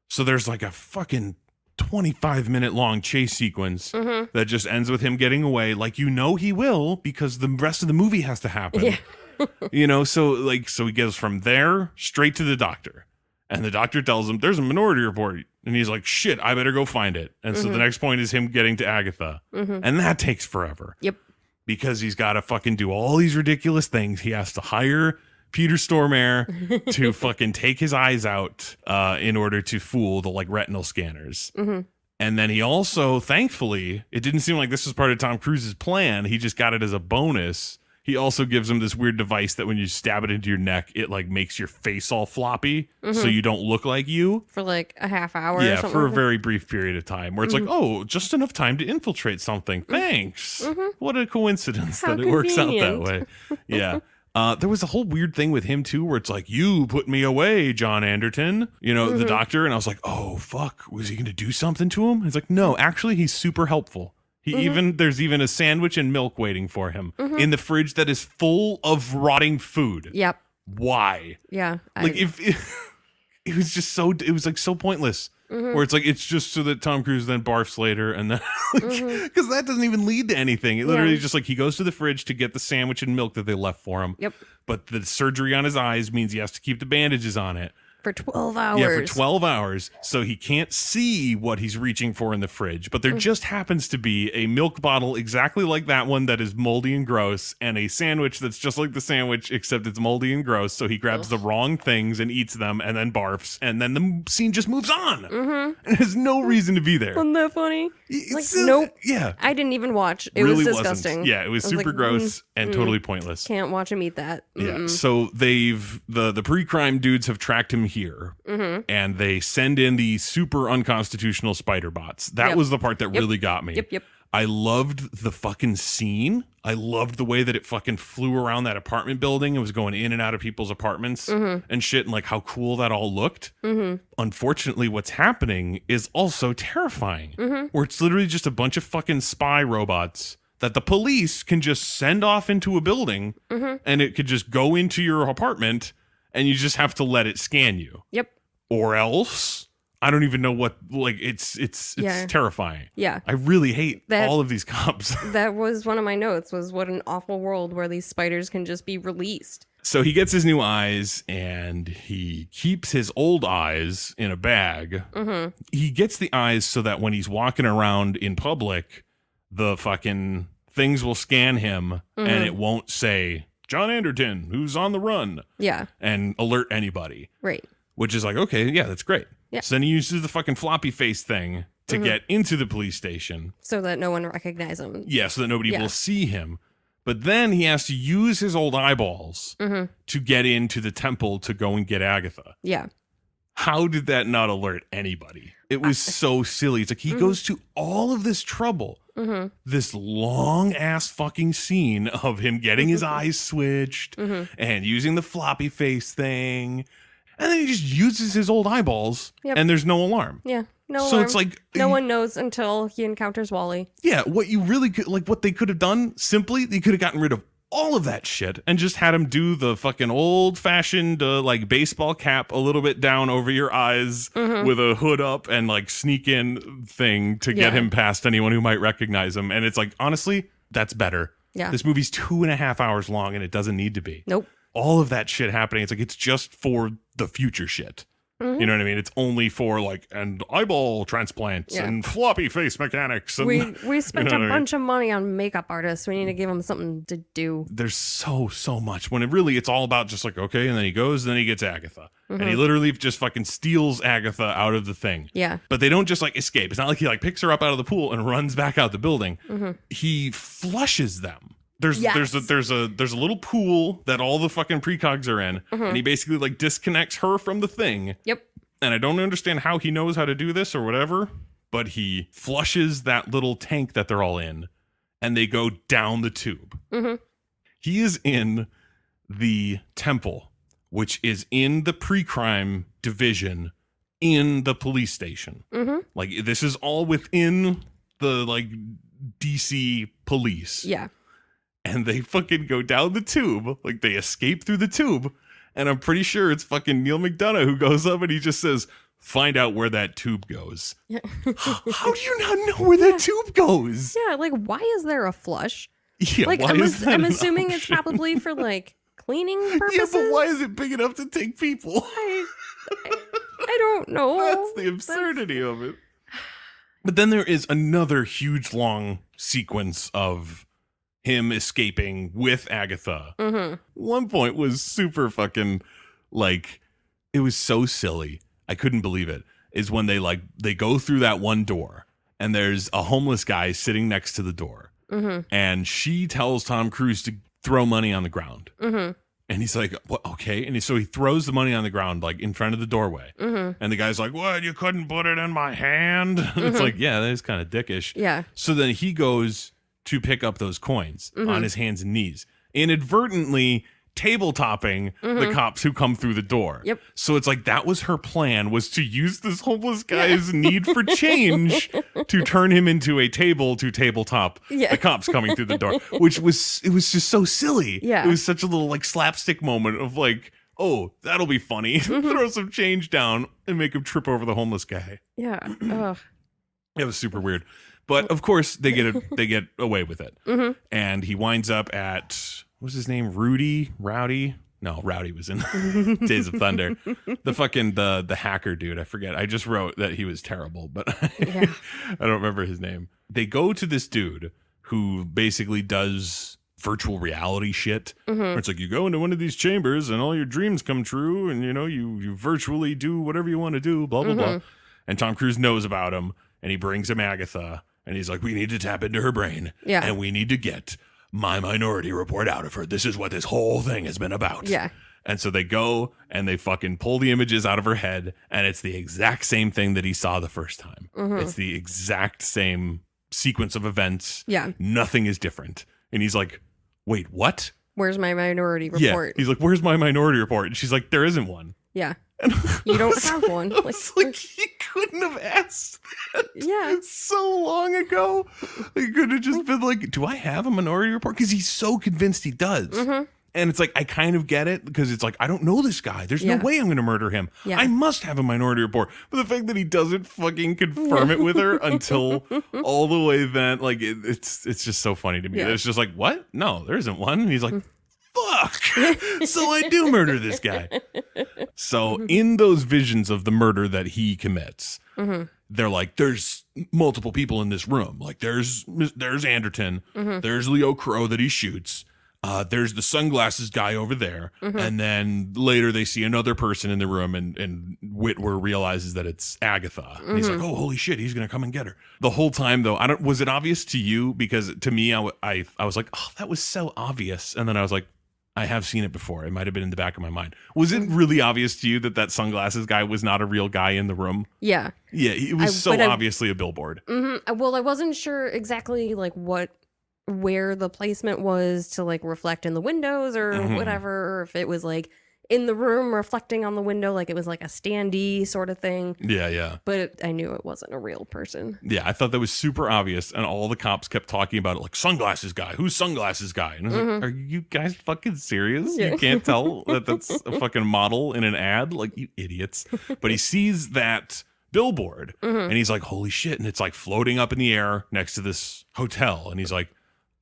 So there's like a fucking 25-minute long chase sequence that just ends with him getting away, like, he will, because the rest of the movie has to happen. Yeah. So he goes from there straight to the doctor, and the doctor tells him there's a Minority Report, and he's like, shit, I better go find it. And so the next point is him getting to Agatha, and that takes forever. Yep. Because he's got to fucking do all these ridiculous things. He has to hire Peter Stormare to fucking take his eyes out in order to fool the, like, retinal scanners. And then he also, thankfully, it didn't seem like this was part of Tom Cruise's plan. He just got it as a bonus. He also gives him this weird device that when you stab it into your neck, it like makes your face all floppy so you don't look like you. For like a half hour or Yeah, something. for a very brief period of time where it's like, oh, just enough time to infiltrate something. Thanks. What a coincidence How that it works out that convenient. way. Yeah. There was a whole weird thing with him too, where it's like, you put me away, John Anderton, you know, the doctor. And I was like, oh, fuck. Was he going to do something to him? He's like, no, actually, he's super helpful. There's even a sandwich and milk waiting for him in the fridge that is full of rotting food. Yep. Why? Yeah. Like it was just it was like so pointless. Where it's like, it's just so that Tom Cruise then barfs later, and then because that doesn't even lead to anything. It literally just like he goes to the fridge to get the sandwich and milk that they left for him. Yep. But the surgery on his eyes means he has to keep the bandages on it. For 12 hours. Yeah, for 12 hours. So he can't see what he's reaching for in the fridge. But there just happens to be a milk bottle exactly like that one that is moldy and gross, and a sandwich that's just like the sandwich, except it's moldy and gross. So he grabs the wrong things and eats them and then barfs. And then the scene just moves on. And there's no reason to be there. Wasn't that funny? It's nope. Yeah. I didn't even watch. It really was wasn't. disgusting. Yeah, it was I super like, gross and totally pointless. Can't watch him eat that. Yeah. So the pre-crime dudes have tracked him here, and they send in the super unconstitutional spider bots. That was the part that really got me. Yep. I loved the fucking scene. I loved the way that it fucking flew around that apartment building. It was going in and out of people's apartments and shit, and like how cool that all looked. Unfortunately, what's happening is also terrifying, where it's literally just a bunch of fucking spy robots that the police can just send off into a building, and it could just go into your apartment, and you just have to let it scan you. Yep. Or else, I don't even know what. Like, it's terrifying. Yeah. I really hate all of these cops. That was one of my notes. Was what an awful world where these spiders can just be released. So he gets his new eyes, and he keeps his old eyes in a bag. He gets the eyes so that when he's walking around in public, the fucking things will scan him, and it won't say John Anderton, who's on the run. Yeah. And alert anybody. Right. Which is like, okay, yeah, that's great. Yeah. So then he uses the fucking floppy face thing to get into the police station. So that no one recognizes him. Yeah, so that nobody will see him. But then he has to use his old eyeballs to get into the temple to go and get Agatha. Yeah. How did that not alert anybody? It was so silly. It's like he goes to all of this trouble, this long ass fucking scene of him getting his eyes switched and using the floppy face thing. And then he just uses his old eyeballs and there's no alarm. Yeah. No So alarm. it's like no one knows until he encounters Wally. Yeah, what you really could, like what they could have done simply, they could have gotten rid of all of that shit and just had him do the fucking old fashioned like baseball cap a little bit down over your eyes with a hood up and like sneak in thing to get him past anyone who might recognize him. And it's like, honestly, that's better. Yeah. This movie's 2.5 hours long and it doesn't need to be. Nope. All of that shit happening, it's like it's just for the future shit. You know what I mean? It's only for like and eyeball transplants and floppy face mechanics. And, We spent you know a bunch of money on makeup artists. We need to give them something to do. There's so much when it's all about just like, okay, and then he goes, and then he gets Agatha. And he literally just fucking steals Agatha out of the thing. Yeah. But they don't just like escape. It's not like he like picks her up out of the pool and runs back out the building. He flushes them. There's a little pool that all the fucking precogs are in, and he basically like disconnects her from the thing. Yep. And I don't understand how he knows how to do this or whatever, but he flushes that little tank that they're all in, and they go down the tube. He is in the temple, which is in the pre-crime division in the police station. Like this is all within the like DC police. Yeah. And they fucking go down the tube, like they escape through the tube. And I'm pretty sure it's fucking Neil McDonough who goes up and he just says, find out where that tube goes. Yeah. How do you not know where that tube goes? Yeah, like why is there a flush? Yeah, Like why is that I'm an assuming it's option? probably for like cleaning purposes. Yeah, but why is it big enough to take people? I don't know. That's the absurdity of it. But then there is another huge long sequence of him escaping with Agatha. One point was super fucking like, it was so silly. I couldn't believe it. Is when they go through that one door and there's a homeless guy sitting next to the door. And she tells Tom Cruise to throw money on the ground. Mm-hmm. And he's like, what? Okay. And so he throws the money on the ground, like in front of the doorway. Mm-hmm. And the guy's like, what? You couldn't put it in my hand? And it's like, yeah, that is kind of dickish. Yeah. So then he goes to pick up those coins on his hands and knees, inadvertently tabletopping the cops who come through the door. Yep. So it's like that was her plan, was to use this homeless guy's need for change to turn him into a table to tabletop the cops coming through the door, which was just so silly. Yeah. It was such a little like slapstick moment of like, oh, that'll be funny. Throw some change down and make him trip over the homeless guy. Yeah. Ugh. It was super weird. But of course they get away with it. Mm-hmm. And he winds up at, what was his name? Rowdy? No, Rowdy was in Days of Thunder. The hacker dude, I forget. I just wrote that he was terrible, but I don't remember his name. They go to this dude who basically does virtual reality shit. Where it's like you go into one of these chambers and all your dreams come true, and you virtually do whatever you want to do, blah blah blah. And Tom Cruise knows about him, and he brings him Agatha, and he's like, we need to tap into her brain, and we need to get my Minority Report out of her. This is what this whole thing has been about. Yeah. And so they go and they fucking pull the images out of her head, and it's the exact same thing that he saw the first time. It's the exact same sequence of events. Yeah. Nothing is different. And he's like, wait, what? Where's my Minority Report? Yeah. He's like, where's my Minority Report? And she's like, there isn't one. Yeah. You don't have one. Like he couldn't have asked that so long ago. He could have just been like, do I have a Minority Report? Because he's so convinced he does. And it's like, I kind of get it, because it's like, I don't know this guy. There's no way I'm going to murder him. Yeah. I must have a Minority Report. But the fact that he doesn't fucking confirm it with her until all the way then, like, it's just so funny to me. Yeah. It's just like, what? No, there isn't one. And he's like, fuck. So I do murder this guy. So in those visions of the murder that he commits, they're like, there's multiple people in this room. Like there's Anderton, there's Leo Crow that he shoots. There's the sunglasses guy over there. And then later they see another person in the room, and Whitwer realizes that it's Agatha. And he's like, oh, holy shit, he's going to come and get her. The whole time, though, was it obvious to you? Because to me, I was like, oh, that was so obvious. And then I was like, I have seen it before. It might have been in the back of my mind. Was it really obvious to you that sunglasses guy was not a real guy in the room? Yeah. Yeah, it was obviously a billboard. Well, I wasn't sure exactly like where the placement was to like reflect in the windows or whatever, or if it was like in the room reflecting on the window, like it was like a standee sort of thing. Yeah. But I knew it wasn't a real person. Yeah, I thought that was super obvious, and all the cops kept talking about it, like, sunglasses guy, who's sunglasses guy? And I was like, are you guys fucking serious? Yeah. You can't tell that that's a fucking model in an ad? Like, you idiots. But he sees that billboard, and he's like, holy shit, and it's like floating up in the air next to this hotel, and he's like,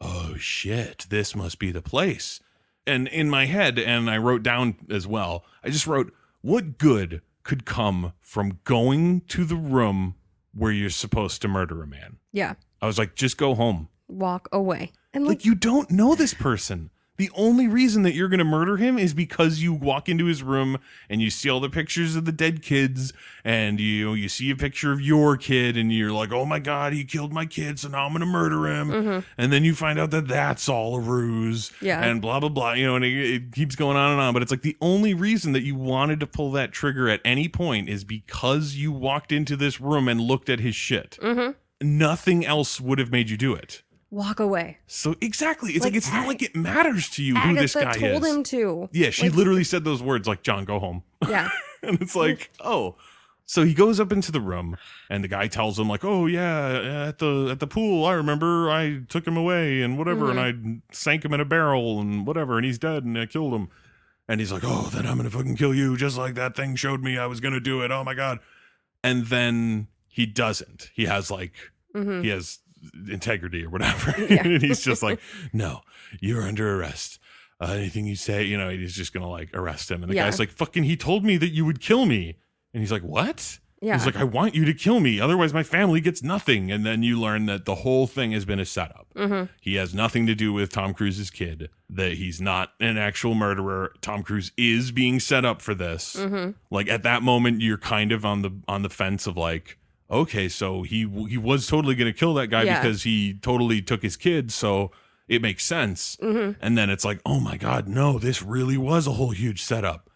oh shit, this must be the place. And in my head, and I wrote down as well, I just wrote, what good could come from going to the room where you're supposed to murder a man? Yeah. I was like, just go home. Walk away. And like you don't know this person. The only reason that you're going to murder him is because you walk into his room and you see all the pictures of the dead kids, and you see a picture of your kid, and you're like, oh my God, he killed my kid, so now I'm going to murder him. And then you find out that that's all a ruse, and blah, blah, blah, and it keeps going on and on. But it's like the only reason that you wanted to pull that trigger at any point is because you walked into this room and looked at his shit. Nothing else would have made you do it. Walk away. So exactly. It's like it's not like it matters to you who this guy is. Agatha told him to. Yeah, she literally said those words like, John, go home. Yeah. And it's like, oh. So he goes up into the room, and the guy tells him like, oh yeah, at the pool, I remember I took him away and whatever, and I sank him in a barrel and whatever, and he's dead and I killed him. And he's like, oh, then I'm going to fucking kill you just like that thing showed me I was going to do it. Oh my God. And then he doesn't. He has like, he has integrity or whatever. And he's just like, no, you're under arrest. Anything you say, he's just gonna like arrest him. And the guy's like, fucking, he told me that you would kill me. And he's like, what? Yeah. He's like, I want you to kill me, otherwise my family gets nothing. And then you learn that the whole thing has been a setup. He has nothing to do with Tom Cruise's kid, that he's not an actual murderer. Tom Cruise is being set up for this. Like at that moment, you're kind of on the fence of like, okay, so he was totally going to kill that guy because he totally took his kid. So it makes sense. Mm-hmm. And then it's like, oh my God, no, this really was a whole huge setup.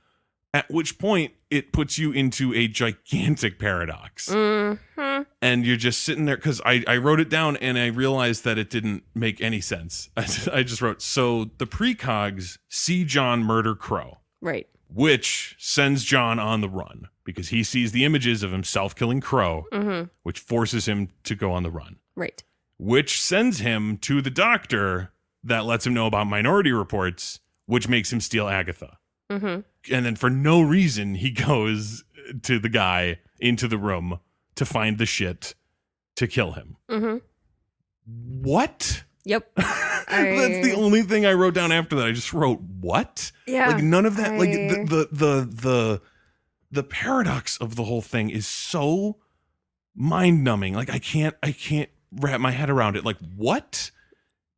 At which point it puts you into a gigantic paradox. Mm-hmm. And you're just sitting there, because I wrote it down and I realized that it didn't make any sense. I just wrote, so the precogs see John murder Crow. Right. Which sends John on the run because he sees the images of himself killing Crow, which forces him to go on the run. Right. Which sends him to the doctor that lets him know about Minority Reports, which makes him steal Agatha. Mm-hmm. And then for no reason, he goes to the guy into the room to find the shit to kill him. Mm-hmm. What? Yep. That's the only thing I wrote down after that. I just wrote, what? Yeah. Like none of that. Like the paradox of the whole thing is so mind numbing. Like I can't wrap my head around it. Like what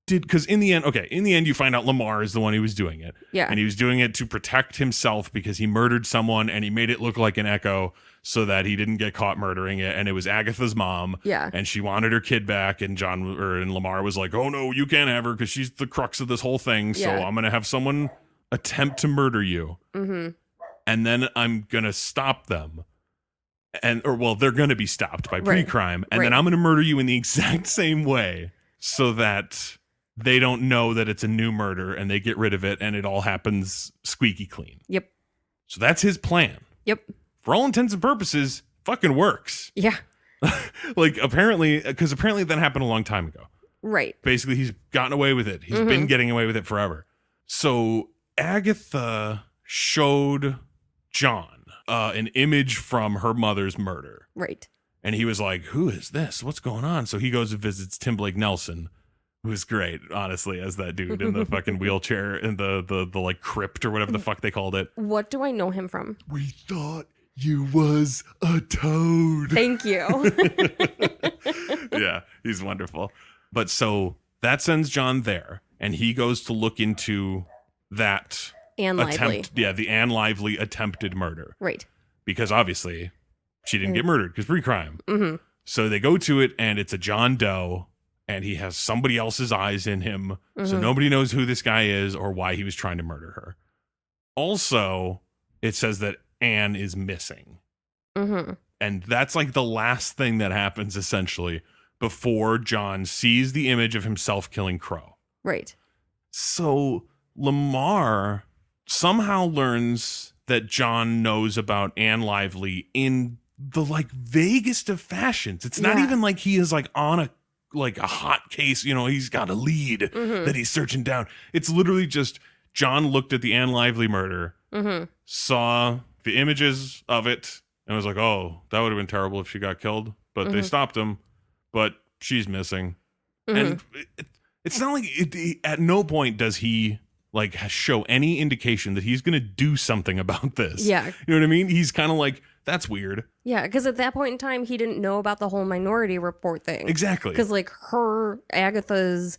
because in the end you find out Lamar is the one who was doing it. Yeah. And he was doing it to protect himself because he murdered someone and he made it look like an echo so that he didn't get caught murdering it. And it was Agatha's mom. Yeah. And she wanted her kid back. And and Lamar was like, oh no, you can't have her because she's the crux of this whole thing. So Yeah. I'm going to have someone attempt to murder you. Mm-hmm. And then I'm going to stop them. They're going to be stopped by Right. pre-crime. And then Right. I'm going to murder you in the exact same way so that they don't know that it's a new murder and they get rid of it and it all happens squeaky clean. Yep. So that's his plan. Yep. For all intents and purposes, fucking works. Yeah. Like apparently that happened a long time ago. Right. Basically, he's gotten away with it. He's been getting away with it forever. So Agatha showed John an image from her mother's murder. Right. And he was like, who is this? What's going on? So he goes and visits Tim Blake Nelson, who's great, honestly, as that dude in the fucking wheelchair in the like crypt or whatever the fuck they called it. What do I know him from? We thought you was a toad. Thank you. Yeah, he's wonderful. But so that sends John there, and he goes to look into that Anne Lively. the Anne Lively attempted murder. Right. Because obviously she didn't get murdered because pre-crime. Mm-hmm. So they go to it, and it's a John Doe, and he has somebody else's eyes in him. So nobody knows who this guy is or why he was trying to murder her. Also, it says that Anne is missing. Mm-hmm. And that's like the last thing that happens, essentially, before John sees the image of himself killing Crow. Right. So Lamar somehow learns that John knows about Anne Lively in the like vaguest of fashions. It's not even like he is like on a hot case, he's got a lead that he's searching down. It's literally just John looked at the Anne Lively murder, saw the images of it, and was like, oh, that would have been terrible if she got killed. But they stopped him. But she's missing. And it's not like at no point does he like show any indication that he's going to do something about this. Yeah. You know what I mean? He's kind of like, that's weird. Yeah, because at that point in time, he didn't know about the whole Minority Report thing. Exactly. Because like Agatha's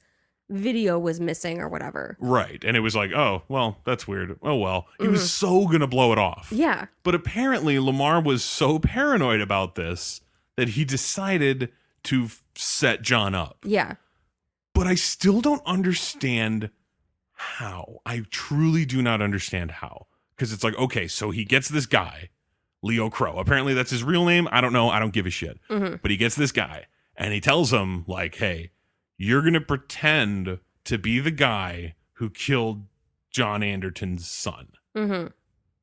video was missing or whatever. Right. And it was like, oh, well, that's weird. Oh, well. He was so going to blow it off. Yeah. But apparently Lamar was so paranoid about this that he decided to set John up. Yeah. But I still don't understand how. I truly do not understand how. Because it's like, okay, so he gets this guy, Leo Crow. Apparently that's his real name. I don't know. I don't give a shit. But he gets this guy and he tells him like, hey, you're going to pretend to be the guy who killed John Anderton's son.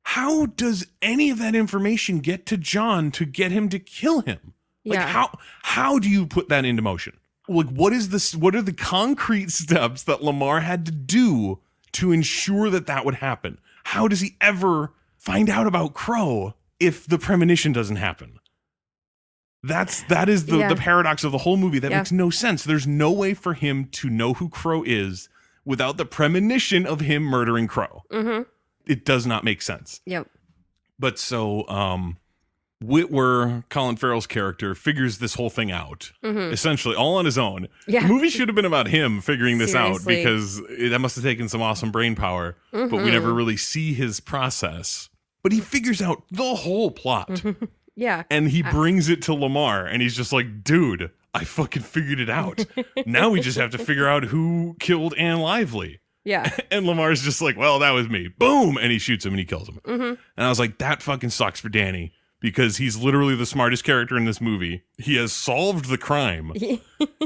How does any of that information get to John to get him to kill him? Like how do you put that into motion? Like what are the concrete steps that Lamar had to do to ensure that would happen? How does he ever find out about Crow if the premonition doesn't happen? That is the paradox of the whole movie. That makes no sense. There's no way for him to know who Crow is without the premonition of him murdering Crow. It does not make sense. Yep. But so Whitwer, Colin Farrell's character, figures this whole thing out, essentially all on his own. Yeah. The movie should have been about him figuring this out Seriously. because that must have taken some awesome brain power, but we never really see his process. But he figures out the whole plot. Yeah. And he brings it to Lamar, and he's just like, dude, I fucking figured it out. Now we just have to figure out who killed Anne Lively. Yeah. And Lamar's just like, well, that was me. Boom. And he shoots him and he kills him. And I was like, that fucking sucks for Danny because he's literally the smartest character in this movie. He has solved the crime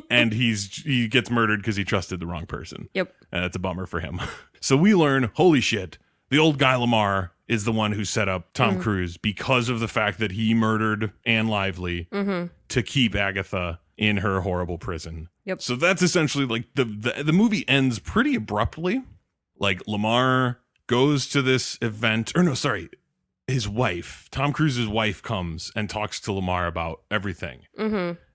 and he gets murdered because he trusted the wrong person. Yep. And it's a bummer for him. So we learn, holy shit, the old guy Lamar is the one who set up Tom Cruise because of the fact that he murdered Anne Lively to keep Agatha in her horrible prison. Yep. So that's essentially like the movie ends pretty abruptly. Like Lamar goes to this event, or no, sorry, his wife, Tom Cruise's wife, comes and talks to Lamar about everything.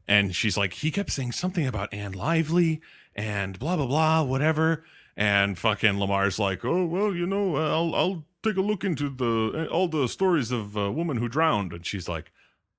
And she's like, he kept saying something about Anne Lively and blah, blah, blah, whatever. And fucking Lamar's like, oh, well, you know, I'll take a look into all the stories of a woman who drowned. And she's like,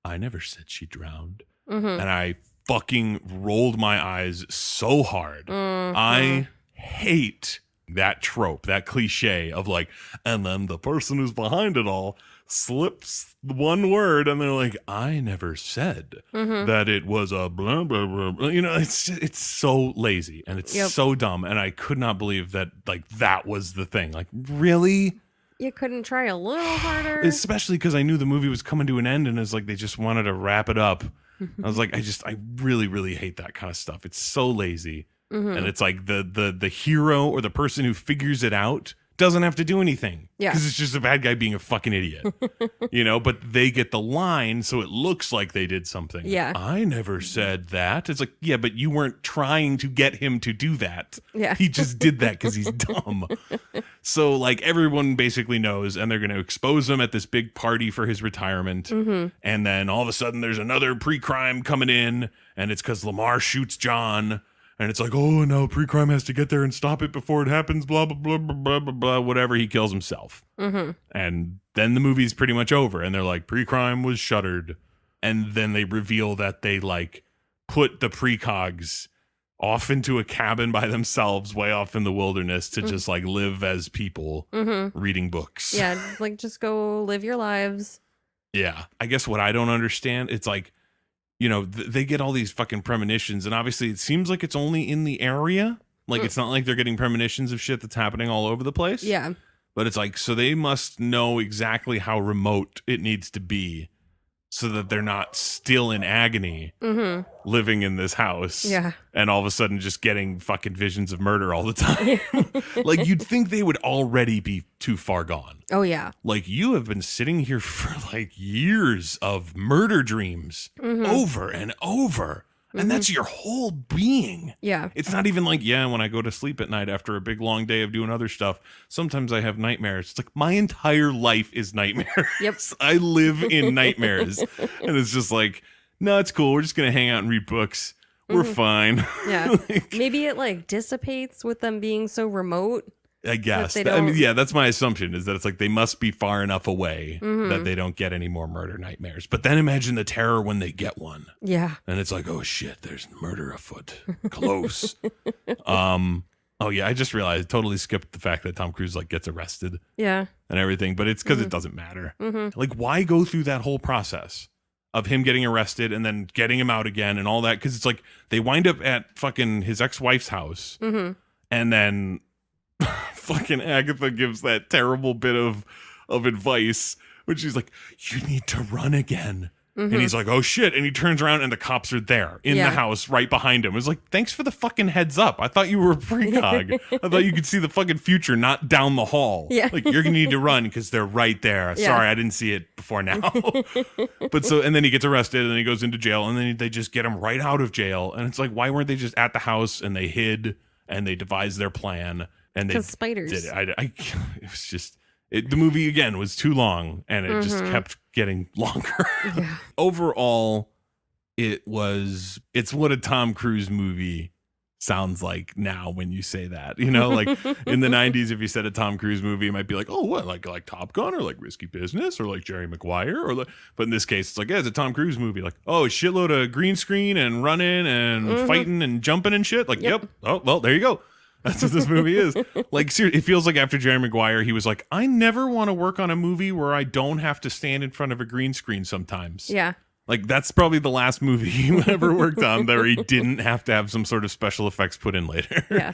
I never said she drowned. And I fucking rolled my eyes so hard. I hate that trope, that cliche of like, and then the person who's behind it all slips one word and they're like, I never said that it was a blah, blah, blah, blah. You know, it's so lazy and it's so dumb. And I could not believe that like that was the thing. Like, really? You couldn't try a little harder? Especially because I knew the movie was coming to an end and it's like they just wanted to wrap it up. I was like, I really, really hate that kind of stuff. It's so lazy. And it's like the hero or the person who figures it out doesn't have to do anything. Yeah. Because it's just a bad guy being a fucking idiot. You know, but they get the line so it looks like they did something. Yeah. Like, I never said that. It's like, yeah, but you weren't trying to get him to do that. Yeah. He just did that because he's dumb. So like everyone basically knows and they're going to expose him at this big party for his retirement. And then all of a sudden there's another pre-crime coming in and it's because Lamar shoots John. And it's like, oh, no, pre-crime has to get there and stop it before it happens, blah, blah, blah, blah, blah, blah, blah, whatever. He kills himself. And then the movie's pretty much over. And they're like, pre-crime was shuttered. And then they reveal that they, like, put the precogs off into a cabin by themselves way off in the wilderness to just, like, live as people reading books. Yeah, like, just go live your lives. Yeah. I guess what I don't understand, it's like, you know, they get all these fucking premonitions, and obviously it seems like it's only in the area. Like, it's not like they're getting premonitions of shit that's happening all over the place. Yeah. But it's like, so they must know exactly how remote it needs to be so that they're not still in agony living in this house. Yeah. And all of a sudden just getting fucking visions of murder all the time. Like, you'd think they would already be too far gone. Oh, yeah. Like, you have been sitting here for like years of murder dreams over and over. And that's your whole being. Yeah. It's not even like, yeah, when I go to sleep at night after a big long day of doing other stuff, sometimes I have nightmares. It's like my entire life is nightmares. Yep. I live in nightmares. And it's just like, no, it's cool. We're just going to hang out and read books. We're fine. Yeah. Like, maybe it like dissipates with them being so remote. I guess. I mean, yeah, that's my assumption is that it's like they must be far enough away that they don't get any more murder nightmares. But then imagine the terror when they get one. Yeah. And it's like, oh shit, there's murder afoot. Close. Oh yeah, I just realized I totally skipped the fact that Tom Cruise like gets arrested. Yeah. And everything, but it's because it doesn't matter. Like, why go through that whole process of him getting arrested and then getting him out again and all that? Because it's like they wind up at fucking his ex-wife's house and then fucking Agatha gives that terrible bit of advice when she's like, you need to run again. And he's like, oh shit. And he turns around and the cops are there in the house right behind him. It's like, thanks for the fucking heads up. I thought you were a precog. I thought you could see the fucking future, not down the hall. Yeah. Like, you're going to need to run because they're right there. Yeah. Sorry, I didn't see it before now. But so, and then he gets arrested and then he goes into jail and then they just get him right out of jail. And it's like, why weren't they just at the house and they hid and they devised their plan? And they spiders. did it. It was just, the movie again was too long and it just kept getting longer. Yeah. Overall, it's what a Tom Cruise movie sounds like now when you say that, you know, like in the 90s, if you said a Tom Cruise movie, it might be like, oh, what, like Top Gun or like Risky Business or like Jerry Maguire or like, but in this case, it's like, yeah, it's a Tom Cruise movie. Like, oh, a shitload of green screen and running and fighting and jumping and shit. Like, yep. Oh, well, there you go. That's what this movie is. Like, seriously, it feels like after Jerry Maguire, he was like, I never want to work on a movie where I don't have to stand in front of a green screen sometimes. Yeah. Like, that's probably the last movie he ever worked on where he didn't have to have some sort of special effects put in later. Yeah.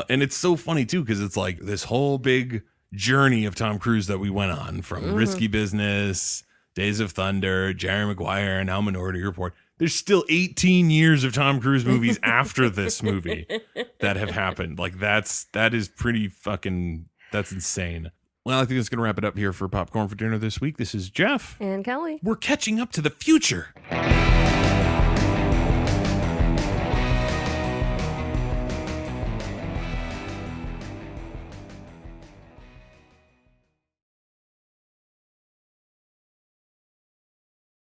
And it's so funny, too, because it's like this whole big journey of Tom Cruise that we went on from Risky Business, Days of Thunder, Jerry Maguire, and now Minority Report. There's still 18 years of Tom Cruise movies after this movie that have happened. Like, that is pretty fucking, that's insane. Well, I think that's going to wrap it up here for Popcorn for Dinner this week. This is Jeff. And Kelly. We're catching up to the future.